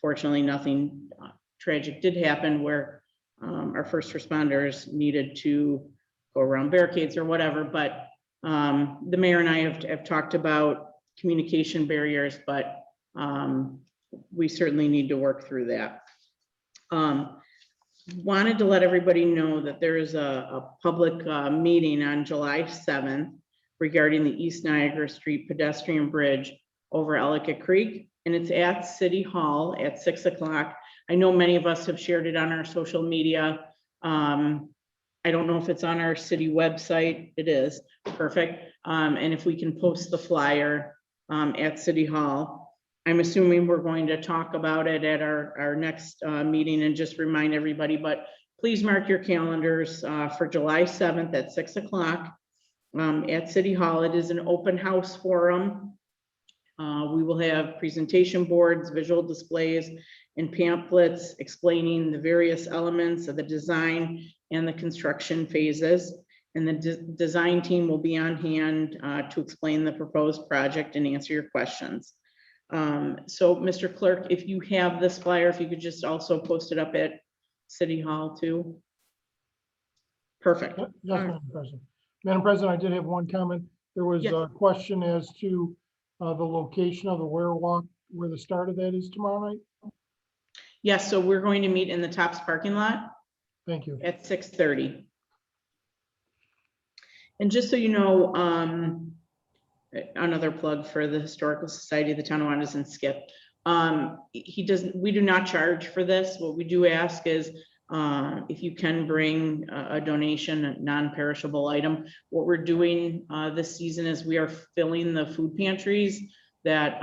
Fortunately, nothing tragic did happen where our first responders needed to go around barricades or whatever, but the mayor and I have talked about communication barriers, but we certainly need to work through that. Wanted to let everybody know that there is a public meeting on July 7th regarding the East Niagara Street pedestrian bridge over Ellicott Creek, and it's at City Hall at 6 o'clock. I know many of us have shared it on our social media. I don't know if it's on our city website. It is perfect. And if we can post the flyer at City Hall. I'm assuming we're going to talk about it at our next meeting and just remind everybody, but please mark your calendars for July 7th at 6 o'clock at City Hall. It is an open house forum. We will have presentation boards, visual displays, and pamphlets explaining the various elements of the design and the construction phases. And the design team will be on hand to explain the proposed project and answer your questions. So Mr. Clerk, if you have this flyer, if you could just also post it up at City Hall too. Perfect. Yes, Madam President. Madam President, I did have one comment. There was Yes. a question as to the location of the Ware Walk, where the start of that is tomorrow night. Yes, so we're going to meet in the Tops parking lot Thank you. at 6:30. And just so you know, another plug for the Historical Society of the Tonawanda and Skip. We do not charge for this. What we do ask is, if you can bring a donation, a non-perishable item. What we're doing this season is we are filling the food pantries that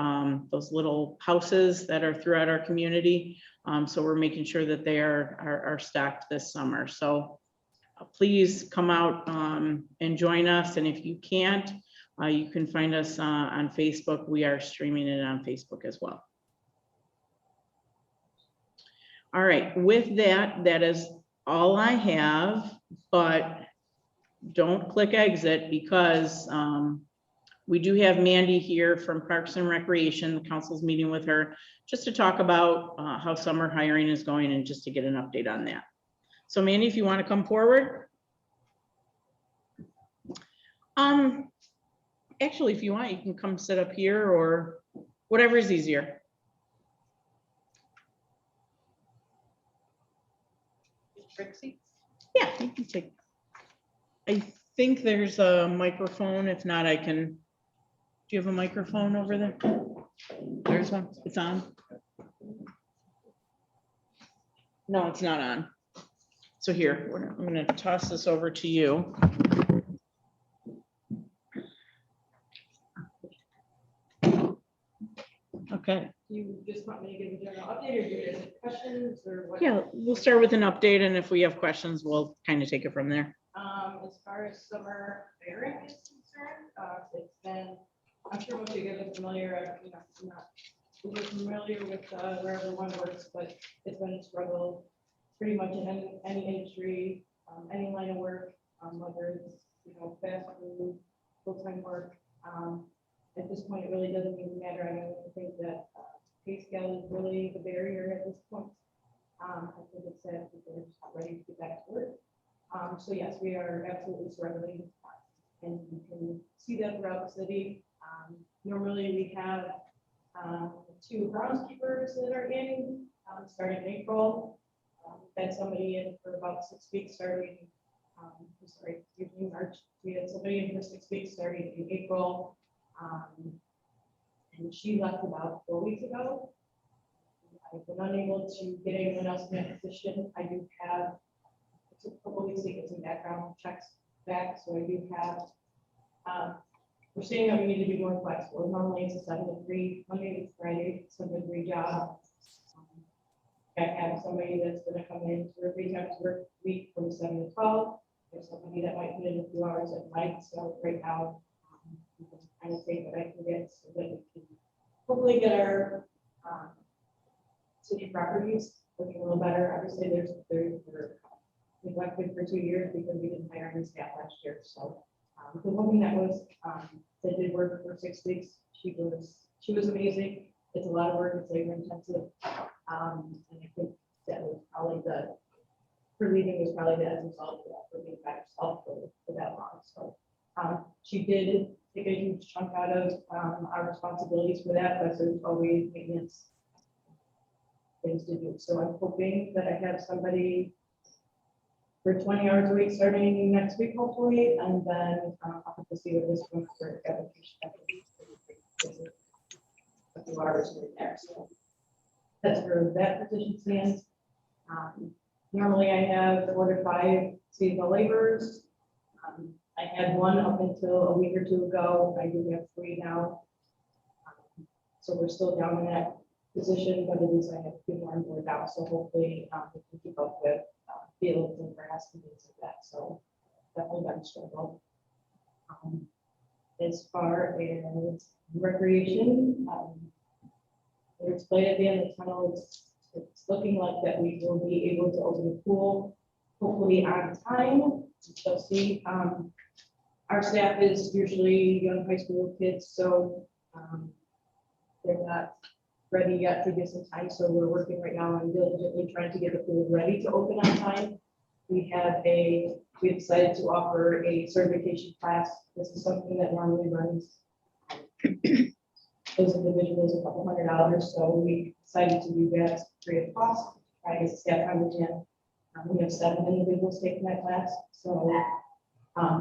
those little houses that are throughout our community. So we're making sure that they are stocked this summer. So please come out and join us. And if you can't, you can find us on Facebook. We are streaming it on Facebook as well. All right, with that, that is all I have, but don't click exit because we do have Mandy here from Parks and Recreation. The council's meeting with her just to talk about how summer hiring is going and just to get an update on that. So Mandy, if you want to come forward. Actually, if you want, you can come sit up here or whatever is easier. Trixie? Yeah, you can take. I think there's a microphone. If not, I can. Do you have a microphone over there? There's one. It's on. No, it's not on. So here, I'm going to toss this over to you. Okay. You just want me to give a general update or do you have any questions or what? Yeah, we'll start with an update, and if we have questions, we'll kind of take it from there. As far as summer hiring is concerned, it's been, I'm sure most of you guys are familiar, you know, I'm not super familiar with where everyone works, but it's been a struggle pretty much in any industry, any line of work, whether it's, you know, fast food, full-time work. At this point, it really doesn't even matter. I don't think that pay scale is really the barrier at this point. I think it's that people are just not ready to get back to work. So yes, we are absolutely struggling, and you can see that throughout the city. Normally we have 2 groundskeepers that are in starting in April. We've had somebody in for about 6 weeks starting, March. We had somebody in for 6 weeks starting in April. And she left about 4 weeks ago. I've been unable to get anyone else in that position. I do have, it took a couple weeks to get some background checks back, so I do have, we're saying that we need to be more flexible. Normally it's a 7 to 3, Monday to Friday, 7 to 3 job. I have somebody that's gonna come in 2 or 3 times a week from 7 to 12. There's somebody that might put in a few hours at night, so right now, kind of say that I can get so that we can hopefully get our city properties looking a little better. Obviously, they're neglected for 2 years because we didn't hire any staff last year. So the woman that did work for 6 weeks, she was amazing. It's a lot of work. It's labor intensive, and I think that was probably her leaving was probably the end result of that, for being by herself for that long. So she did take a huge chunk out of our responsibilities for that, but there's always maintenance things to do. So I'm hoping that I have somebody for 20 hours a week starting next week, hopefully, and then I'll have to see what this one for application. A few hours right there. So that's where that position stands. Normally I have 4 to 5 seasonal laborers. I had 1 up until a week or 2 ago. I do have 3 now. So we're still down in that position, but at least I have 2 more on board now. So hopefully we can keep up with fields and grass and things like that. So definitely been a struggle. As far as recreation, there's light at the end of the tunnel. It's looking like that we will be able to open the pool hopefully on time. We'll see. Our staff is usually young high school kids, so they're not ready yet to get some time. So we're working right now on diligently trying to get the pool ready to open on time. We decided to offer a certification class. This is something that normally runs those individuals a couple $100. So we decided to do that free of cost. I guess staff members in. We have 7 individuals taking that class. So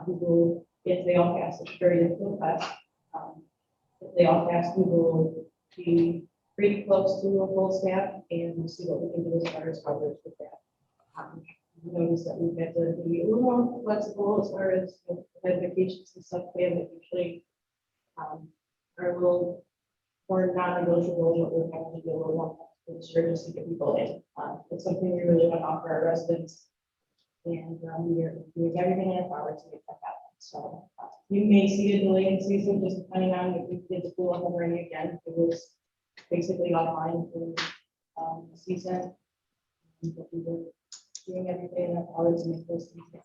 people, if they all pass, it's very difficult class. they all passed, we will be pretty close to a full staff and see what we can do as far as coverage with that. We noticed that we've had to be a little more flexible as far as vacations and stuff, we have usually are a little more non-negotiable, but we're having to be a little more sure just to get people in. It's something we really want to offer our residents. And we are doing everything in our power to make that happen. So you may see a delay in season just depending on if we get the pool up and running again. It was basically offline for the season. But we were doing everything in our power to make those things happen.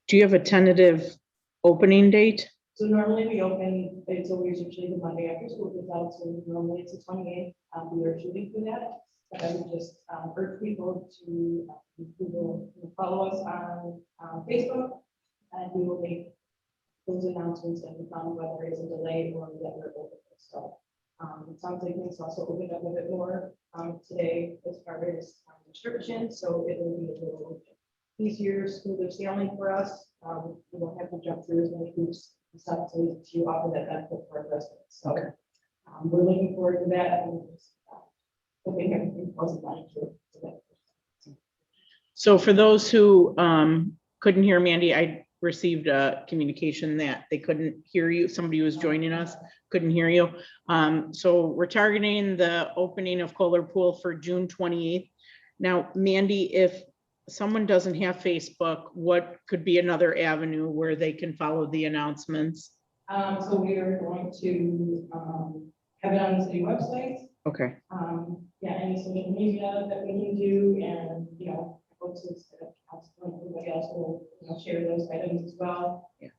Do you have a tentative opening date? So normally we open, it's always usually the Monday after school goes out, so normally it's the 28th. We are shooting for that. But I would just urge people to Google, follow us on Facebook, and we will make those announcements and whether it's a delay or that we're open. So it sounds like things also opened up a bit more today as far as restriction, so it will be a little easier, smoother sailing for us. We won't have to jump through as many hoops and stuff to offer that benefit for our residents. So we're looking forward to that. And hoping everything goes fine too. So for those who couldn't hear Mandy, I received a communication that they couldn't hear you. Somebody who was joining us couldn't hear you. So we're targeting the opening of Kohler Pool for June 28th. Now, Mandy, if someone doesn't have Facebook, what could be another avenue where they can follow the announcements? So we are going to have it on the city website. Okay. Yeah, any social media that we can do, and folks instead of council, everybody else will share those items as well. Yeah.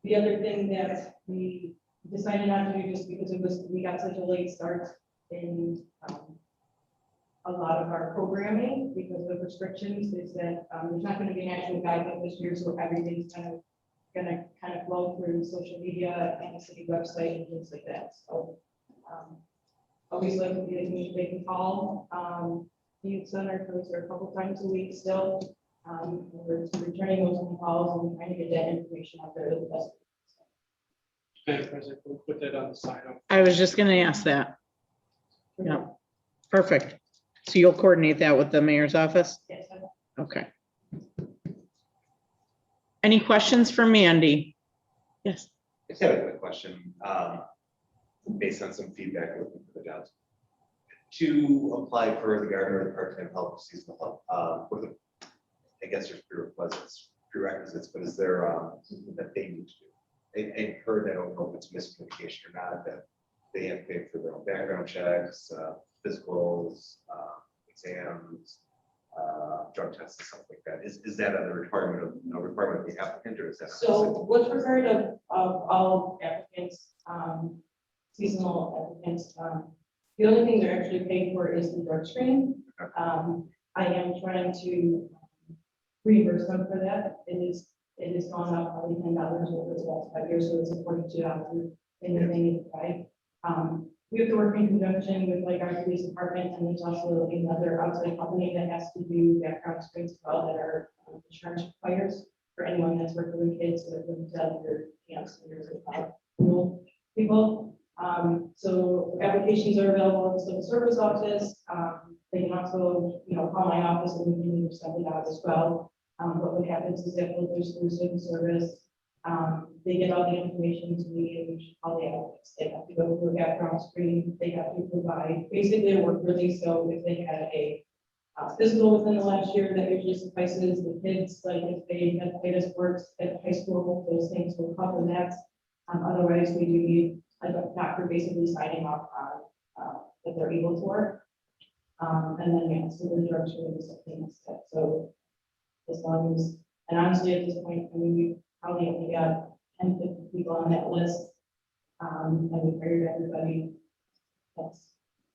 The other thing that we decided not to do just because we got such a late start in a lot of our programming because of restrictions is that there's not going to be an actual guidebook this year, so everything's going to flow through social media and the city website and things like that. So always like to be they can call the youth center goes there a couple times a week still. We're returning those phone calls and trying to get that information out there to the best. Madam President, we'll put that on the sign up. I was just going to ask that. Yeah, perfect. So you'll coordinate that with the mayor's office? Yes. Okay. Any questions for Mandy? Yes. I just have a quick question, based on some feedback looking for the jobs. To apply for the gardener or the part-time help seasonal help, I guess there's prerequisites, but is there something that they need to do? I heard, I don't know if it's miscommunication or not, that they have to pay for their own background checks, physicals, exams, drug tests, and stuff like that. Is that a requirement of the applicant, or is that? So what's required of all applicants, seasonal applicants, the only thing they're actually paying for is the drug screen. I am trying to reimburse them for that. It has gone up probably $10 over the last 5 years, so it's $42 in the thing to pay. We have to work in conjunction with like our police department, and there's also another outside company that has to do background screens as well that are insurance requires for anyone that's working with kids that are tell your seniors and pool people. So applications are available in the civil service office. They can also, call my office and we can send it out as well. But what happens is that when there's through civil service, they get all the information to me and we should call the applicants. They have to go through a background screen. They have to provide basically a work release. So if they had a physical within the last year, that usually suffices. The kids, like if they have played sports at high school, those things will cover that. Otherwise, we do need a doctor basically signing off on that they're able to work. And then so the drug screen is something like that. So as long as, and honestly at this point, I mean, we probably only got 10, 50 people on that list. And we hired everybody that's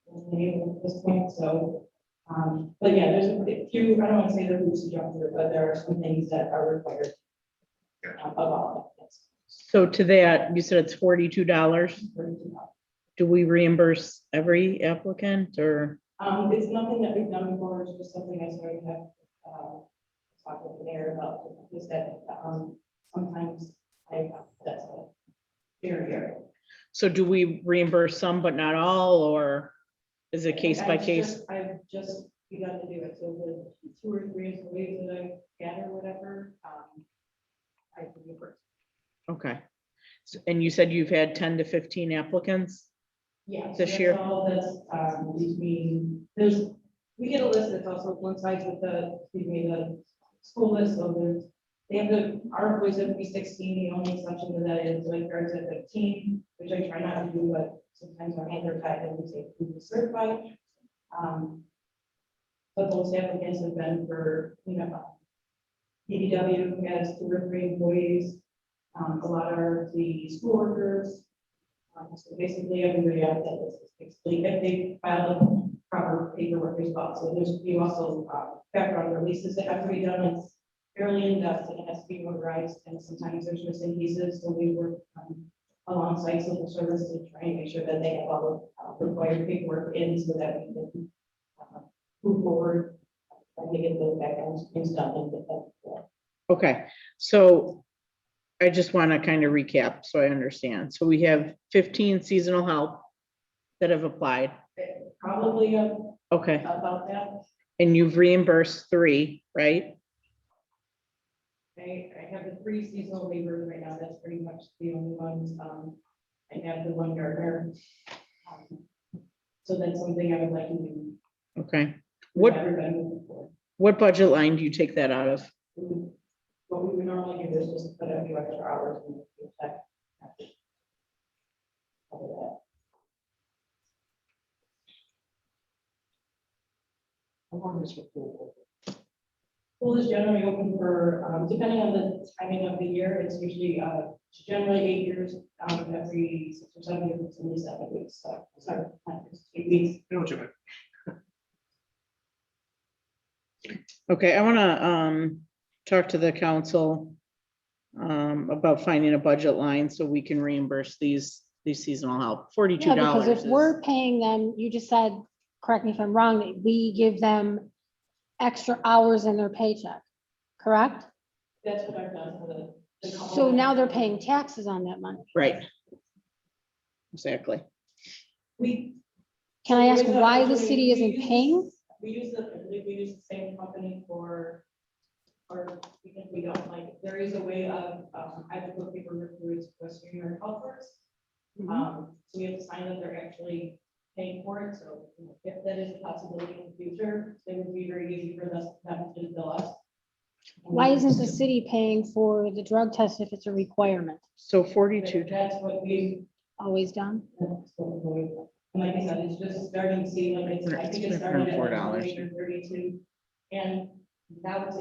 able at this point. So, but yeah, there's a few, I don't want to say the hoops to jump through, but there are some things that are required of all of this. So to that, you said it's $42. Do we reimburse every applicant or? It's nothing that we've done before. It's just something I started to have talk with the mayor about. Is that sometimes that's a barrier. So do we reimburse some but not all, or is it case by case? I've just begun to do it, so the 2 or 3 employees that I gather, whatever, I can reimburse. Okay. And you said you've had 10 to 15 applicants? Yeah. so This that's year? all that's, between, we get a list that's also coincides with the school list, so our employees have to be 16, the only exception to that is lifeguards at 15, which I try not to do, but sometimes our hands are tied and we say who is certified. But most applicants have been for, PDW has 2 or 3 employees, a lot are the school workers. So basically, everybody out that is basically, if they filed proper paperwork as well. So we also, background releases that have to be done. It's fairly in-depth and it has to be notarized, and sometimes there's missing pieces, so we work alongside civil service to try and make sure that they have all the required paperwork in so that we can move forward and get those background things done and get that. Okay, so I just want to kind of recap so I understand. So we have 15 seasonal help that have applied. Probably Okay, about that. and you've reimbursed 3, right? I have the 3 seasonal laborers right now. That's pretty much the only ones. I have the 1 gardener. So that's something I would like to do. Okay, with What- everybody moving forward. what budget line do you take that out of? What we would normally do is just put a few extra hours in the check. Cover that. How long is the pool? Pool is generally open for, depending on the timing of the year, it's usually, generally 8 years, every 6 or 7 years, it's only 7 weeks, so, sorry, not 8 weeks. I know what you meant. Okay, I want to talk to the council about finding a budget line so we can reimburse these seasonal help. $42 Yeah, because if is- we're paying them, you just said, correct me if I'm wrong, that we give them extra hours in their paycheck, correct? That's what I've done for the. So now they're paying taxes on that money. Right. Exactly. We. Can I ask There is an why the opportunity. city We isn't use- paying? We use the same company for, or because we don't like, there is a way of, I have to go paperwork through Western New York Health Works. So we have to sign that they're actually paying for it, so if that is a possibility in the future, it would be very easy for them to bill us. Why isn't the city paying for the drug test if it's a requirement? So 42, That's what we, Always done? that's what we, and like I said, it's just starting to see, like, I think it started at like $4. 28 or 32. And now it's,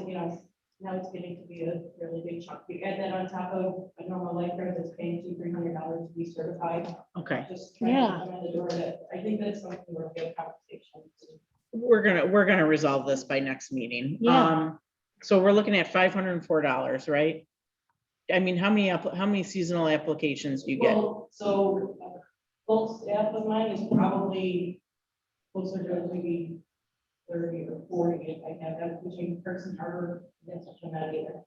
now it's getting to be a really big chunk. You add that on top of a normal lifeguard that's paying $200-300 to be certified. okay. Just trying to Yeah. come in the door that, I think that's something worth a conversation. We're gonna resolve this by next meeting. Yeah. So we're looking at $504, right? I mean, how many seasonal applications do you get? Well, so full staff of mine is probably closer to maybe 30 or 40 if I have that between Parks and Harbor, that's such a not either.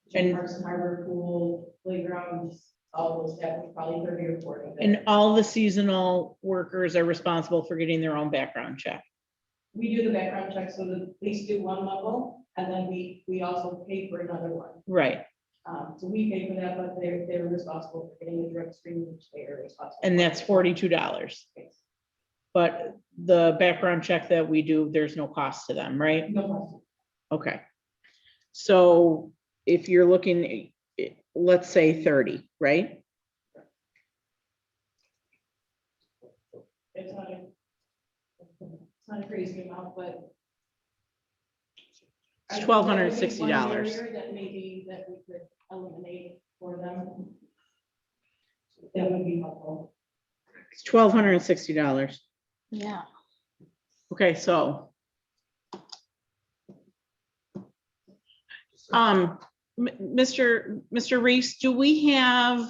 Between And- Parks and Harbor, pool, playgrounds, all those staff is probably 30 or 40. And all the seasonal workers are responsible for getting their own background check. We do the background check, so the police do one level, and then we also pay for another one. Right, So we pay for that, but they're responsible for getting the drug screen, which they are responsible. and for. that's $42. But the background check that we do, there's no cost to them, right? No problem. Okay. So if you're looking, let's say 30, right? It's not a crazy amount, but. It's $1,260. That maybe that we could eliminate for them. That would be helpful. It's $1,260. Yeah. Okay, so. Mr. Reese, do we have,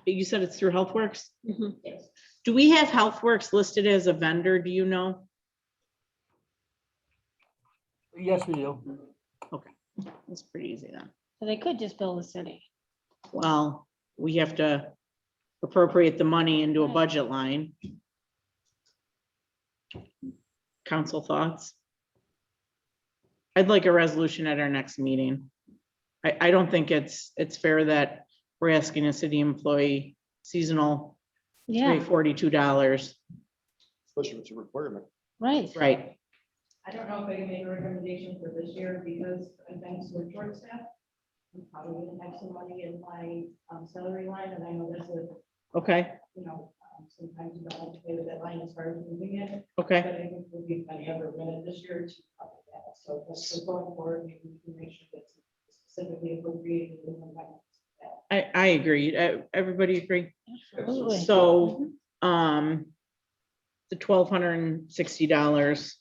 you said it's through HealthWorks? Yes. Do we have HealthWorks listed as a vendor? Do you know? Yes, we do. That's pretty easy then. So they could just bill the city. Well, we have to appropriate the money into a Right. budget line. Council thoughts? I'd like a resolution at our next meeting. I don't think it's fair that we're asking a city employee seasonal to pay Yeah, $42. Especially if it's a requirement. right. Right, I don't know if I can make a recommendation for this year because I'm thanks to a short staff. I'm probably gonna have some money in my salary line, and I know that's a, okay, sometimes you don't have to pay with that line as far as moving it. okay. But I think we'll be money every minute this year to cover that. So that's so going forward, maybe we can make sure that's specifically appropriated in the budget. I agree. Everybody agree? Absolutely. So, the $1,260,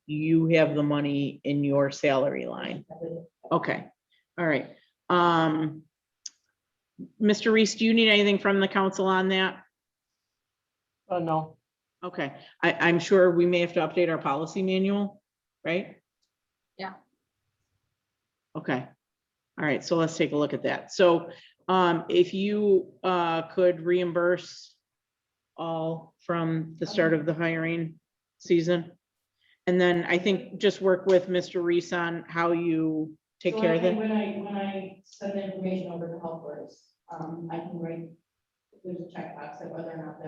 you have the money in your salary line. Okay, all right. Mr. Reese, do you need anything from the council on that? No. Okay, I'm sure we may have to update our policy manual, right? Yeah. Okay, all right, so let's take a look at that. So, if you, could reimburse all from the start of the hiring season. And then I think just work with Mr. Reese on how you take So care of I think it. when I send the information over to HealthWorks, I can write, there's a checkbox that whether or not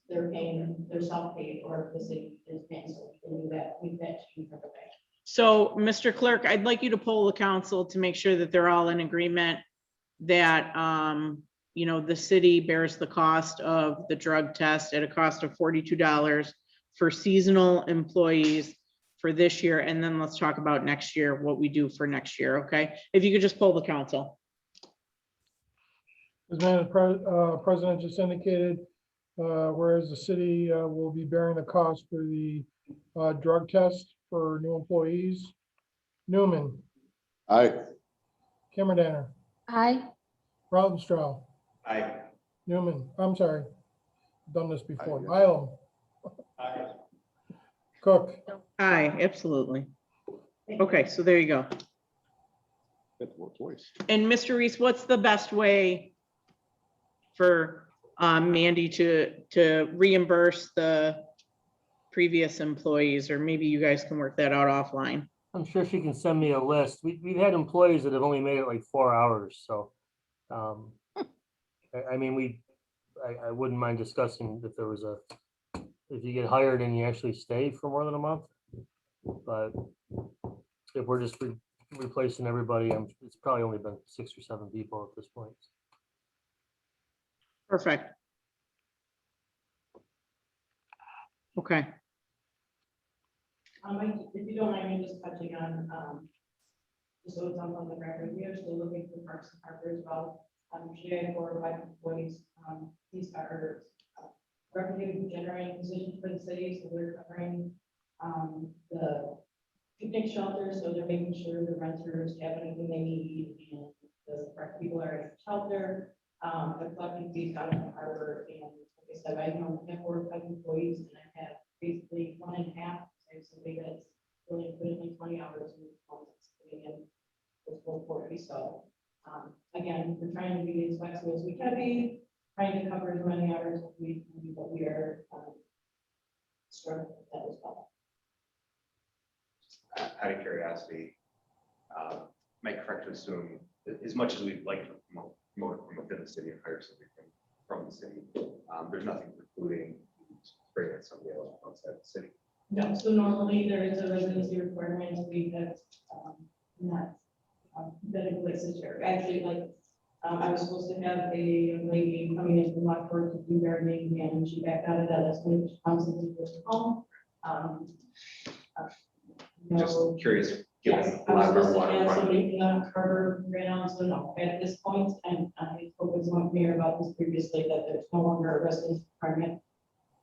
they're paying, they're self-paid or if the city is paying, so we can do that, we can change for the bank. So, Mr. Clerk, I'd like you to poll the council to make sure that they're all in agreement that, the city bears the cost of the drug test at a cost of $42 for seasonal employees for this year. And then let's talk about next year, what we do for next year, okay? If you could just poll the council. As Madam President just indicated, whereas the city will be bearing the cost for the drug test for new employees. Newman, Aye. Kimmerdanner, Aye. Rautenstrau, I, Newman, I'm sorry, done this before, Mylum, Cook, Aye, absolutely. Okay, so there you go. Got to work twice. And Mr. Reese, what's the best way for Mandy to reimburse the previous employees, or maybe you guys can work that out offline? I'm sure she can send me a list. We've had employees that have only made it like 4 hours, so. I mean, I wouldn't mind discussing if there was if you get hired and you actually stay for more than a month. But if we're just replacing everybody, it's probably only been 6 or 7 people at this point. Perfect. Okay, If you don't mind me just touching on, just so it's on the record, we are still looking for Parks and Harbor as well. She had 4 or 5 employees, these are revenue generating positions for the city, so we're covering the picnic shelter, so they're making sure the renters have everything they need and the correct people are at the shelter. They're collecting fees out of the harbor, and like I said, I have 4 or 5 employees, and I have basically 1.5, so somebody that's really putting in 20 hours and putting in this whole 40, so. Again, we're trying to be as flexible as we can be, trying to cover as many hours as we can, but we are struggling with that as well. out of curiosity, am I correct to assume, as much as we'd like to promote from within the city and hire somebody from the city, there's nothing precluding bringing in somebody else outside the city? No, so normally there is a residency requirement, we have not been in place this year. Actually, like, I was supposed to have a lady coming in from Lockport to do gardening, and she backed out of that, that's when she comes into this home. Just No. curious, Yes, given I a lot was of our supposed to water have running. somebody from the harbor right now, so no, at this point, and I spoke with someone here about this previously, that there's no longer a residence requirement.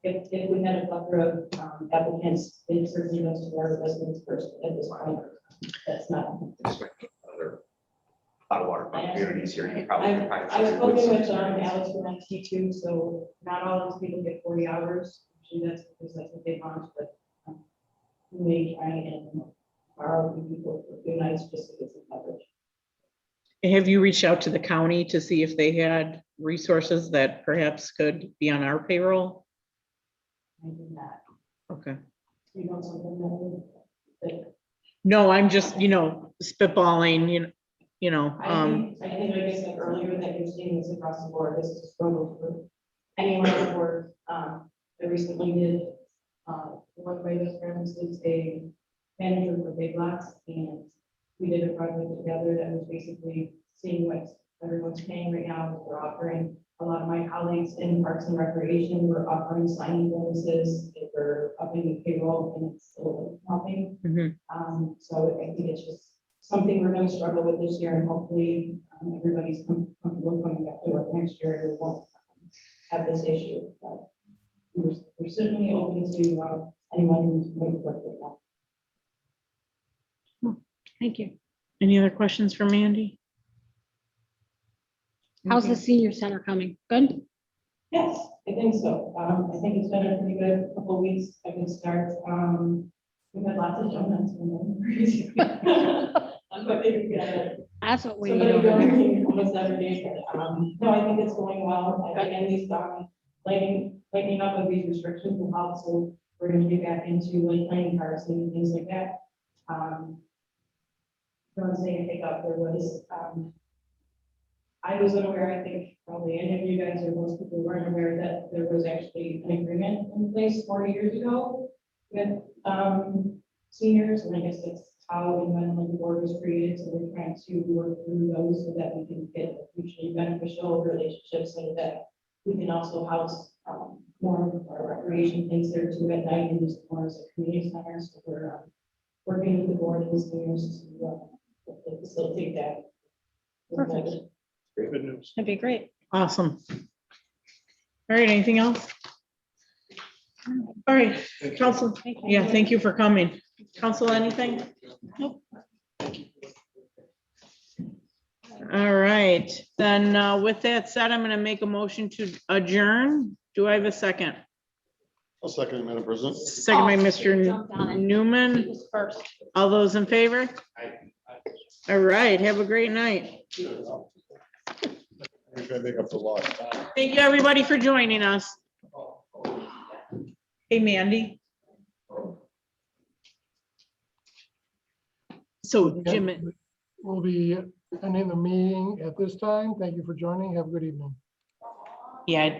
If we had a plethora of applicants, it certainly goes to our residents first at this point. That's not. Just like other hot water communities here, you probably could find I've somebody spoken with some Alex from NT too, so not all those people get 40 hours. Usually that's because that's what they want, but we may try and borrow from people for a few nights just to get some coverage. Have you reached out to the county to see if they had resources that perhaps could be on our payroll? I did not, Okay. you know, something that. No, I'm just, spitballing, I think, like I said earlier, that you're seeing this across the board, this is a struggle for anyone that work, I recently did, one of my best friends is a manager for Big Lots, and we did a project together that was basically seeing what everyone's paying right now, we're offering. A lot of my colleagues in Parks and Recreation were offering signing bonuses, if we're upping the payroll, and it's still nothing. Mhm. So I think it's just something we're gonna struggle with this year, and hopefully, everybody's comfortable coming back to work next year, and we won't have this issue. But we're certainly open to, anyone who's going to work with that. Thank you. Any other questions for Mandy? How's the senior center coming? Good? Yes, I think so. I think it's been a pretty good couple of weeks, a good start. We've had lots of donuts. But maybe, That's what we somebody need. over there. going almost every day. No, I think it's going well. Again, these, lightening up of these restrictions will help. So we're gonna get back into like playing cards and things like that. I was saying, I think there was, I was unaware, I think probably any of you guys or most people weren't aware that there was actually an agreement in place 40 years ago with seniors, and I guess that's how and when the board was created, so we're trying to work through those so that we can get mutually beneficial relationships so that we can also house more of our recreation things there too at night and use it more as a community center, so we're working with the board and the seniors to facilitate that. Perfect. Good news. That'd be great. Awesome. All right, anything else? All right, council, yeah, thank you for coming. Council, anything? Nope. All right, then with that said, I'm gonna make a motion to adjourn. Do I have a second? I'll second it, Madam President. Second by Mr. Jumped on it. He Newman. was first. All those in favor? All right, have a great night. We're gonna make up the loss. Thank you, everybody, for joining us. Hey, Mandy. So Jim, We'll be ending the meeting at this time. Thank you for joining. Have a good evening. yeah,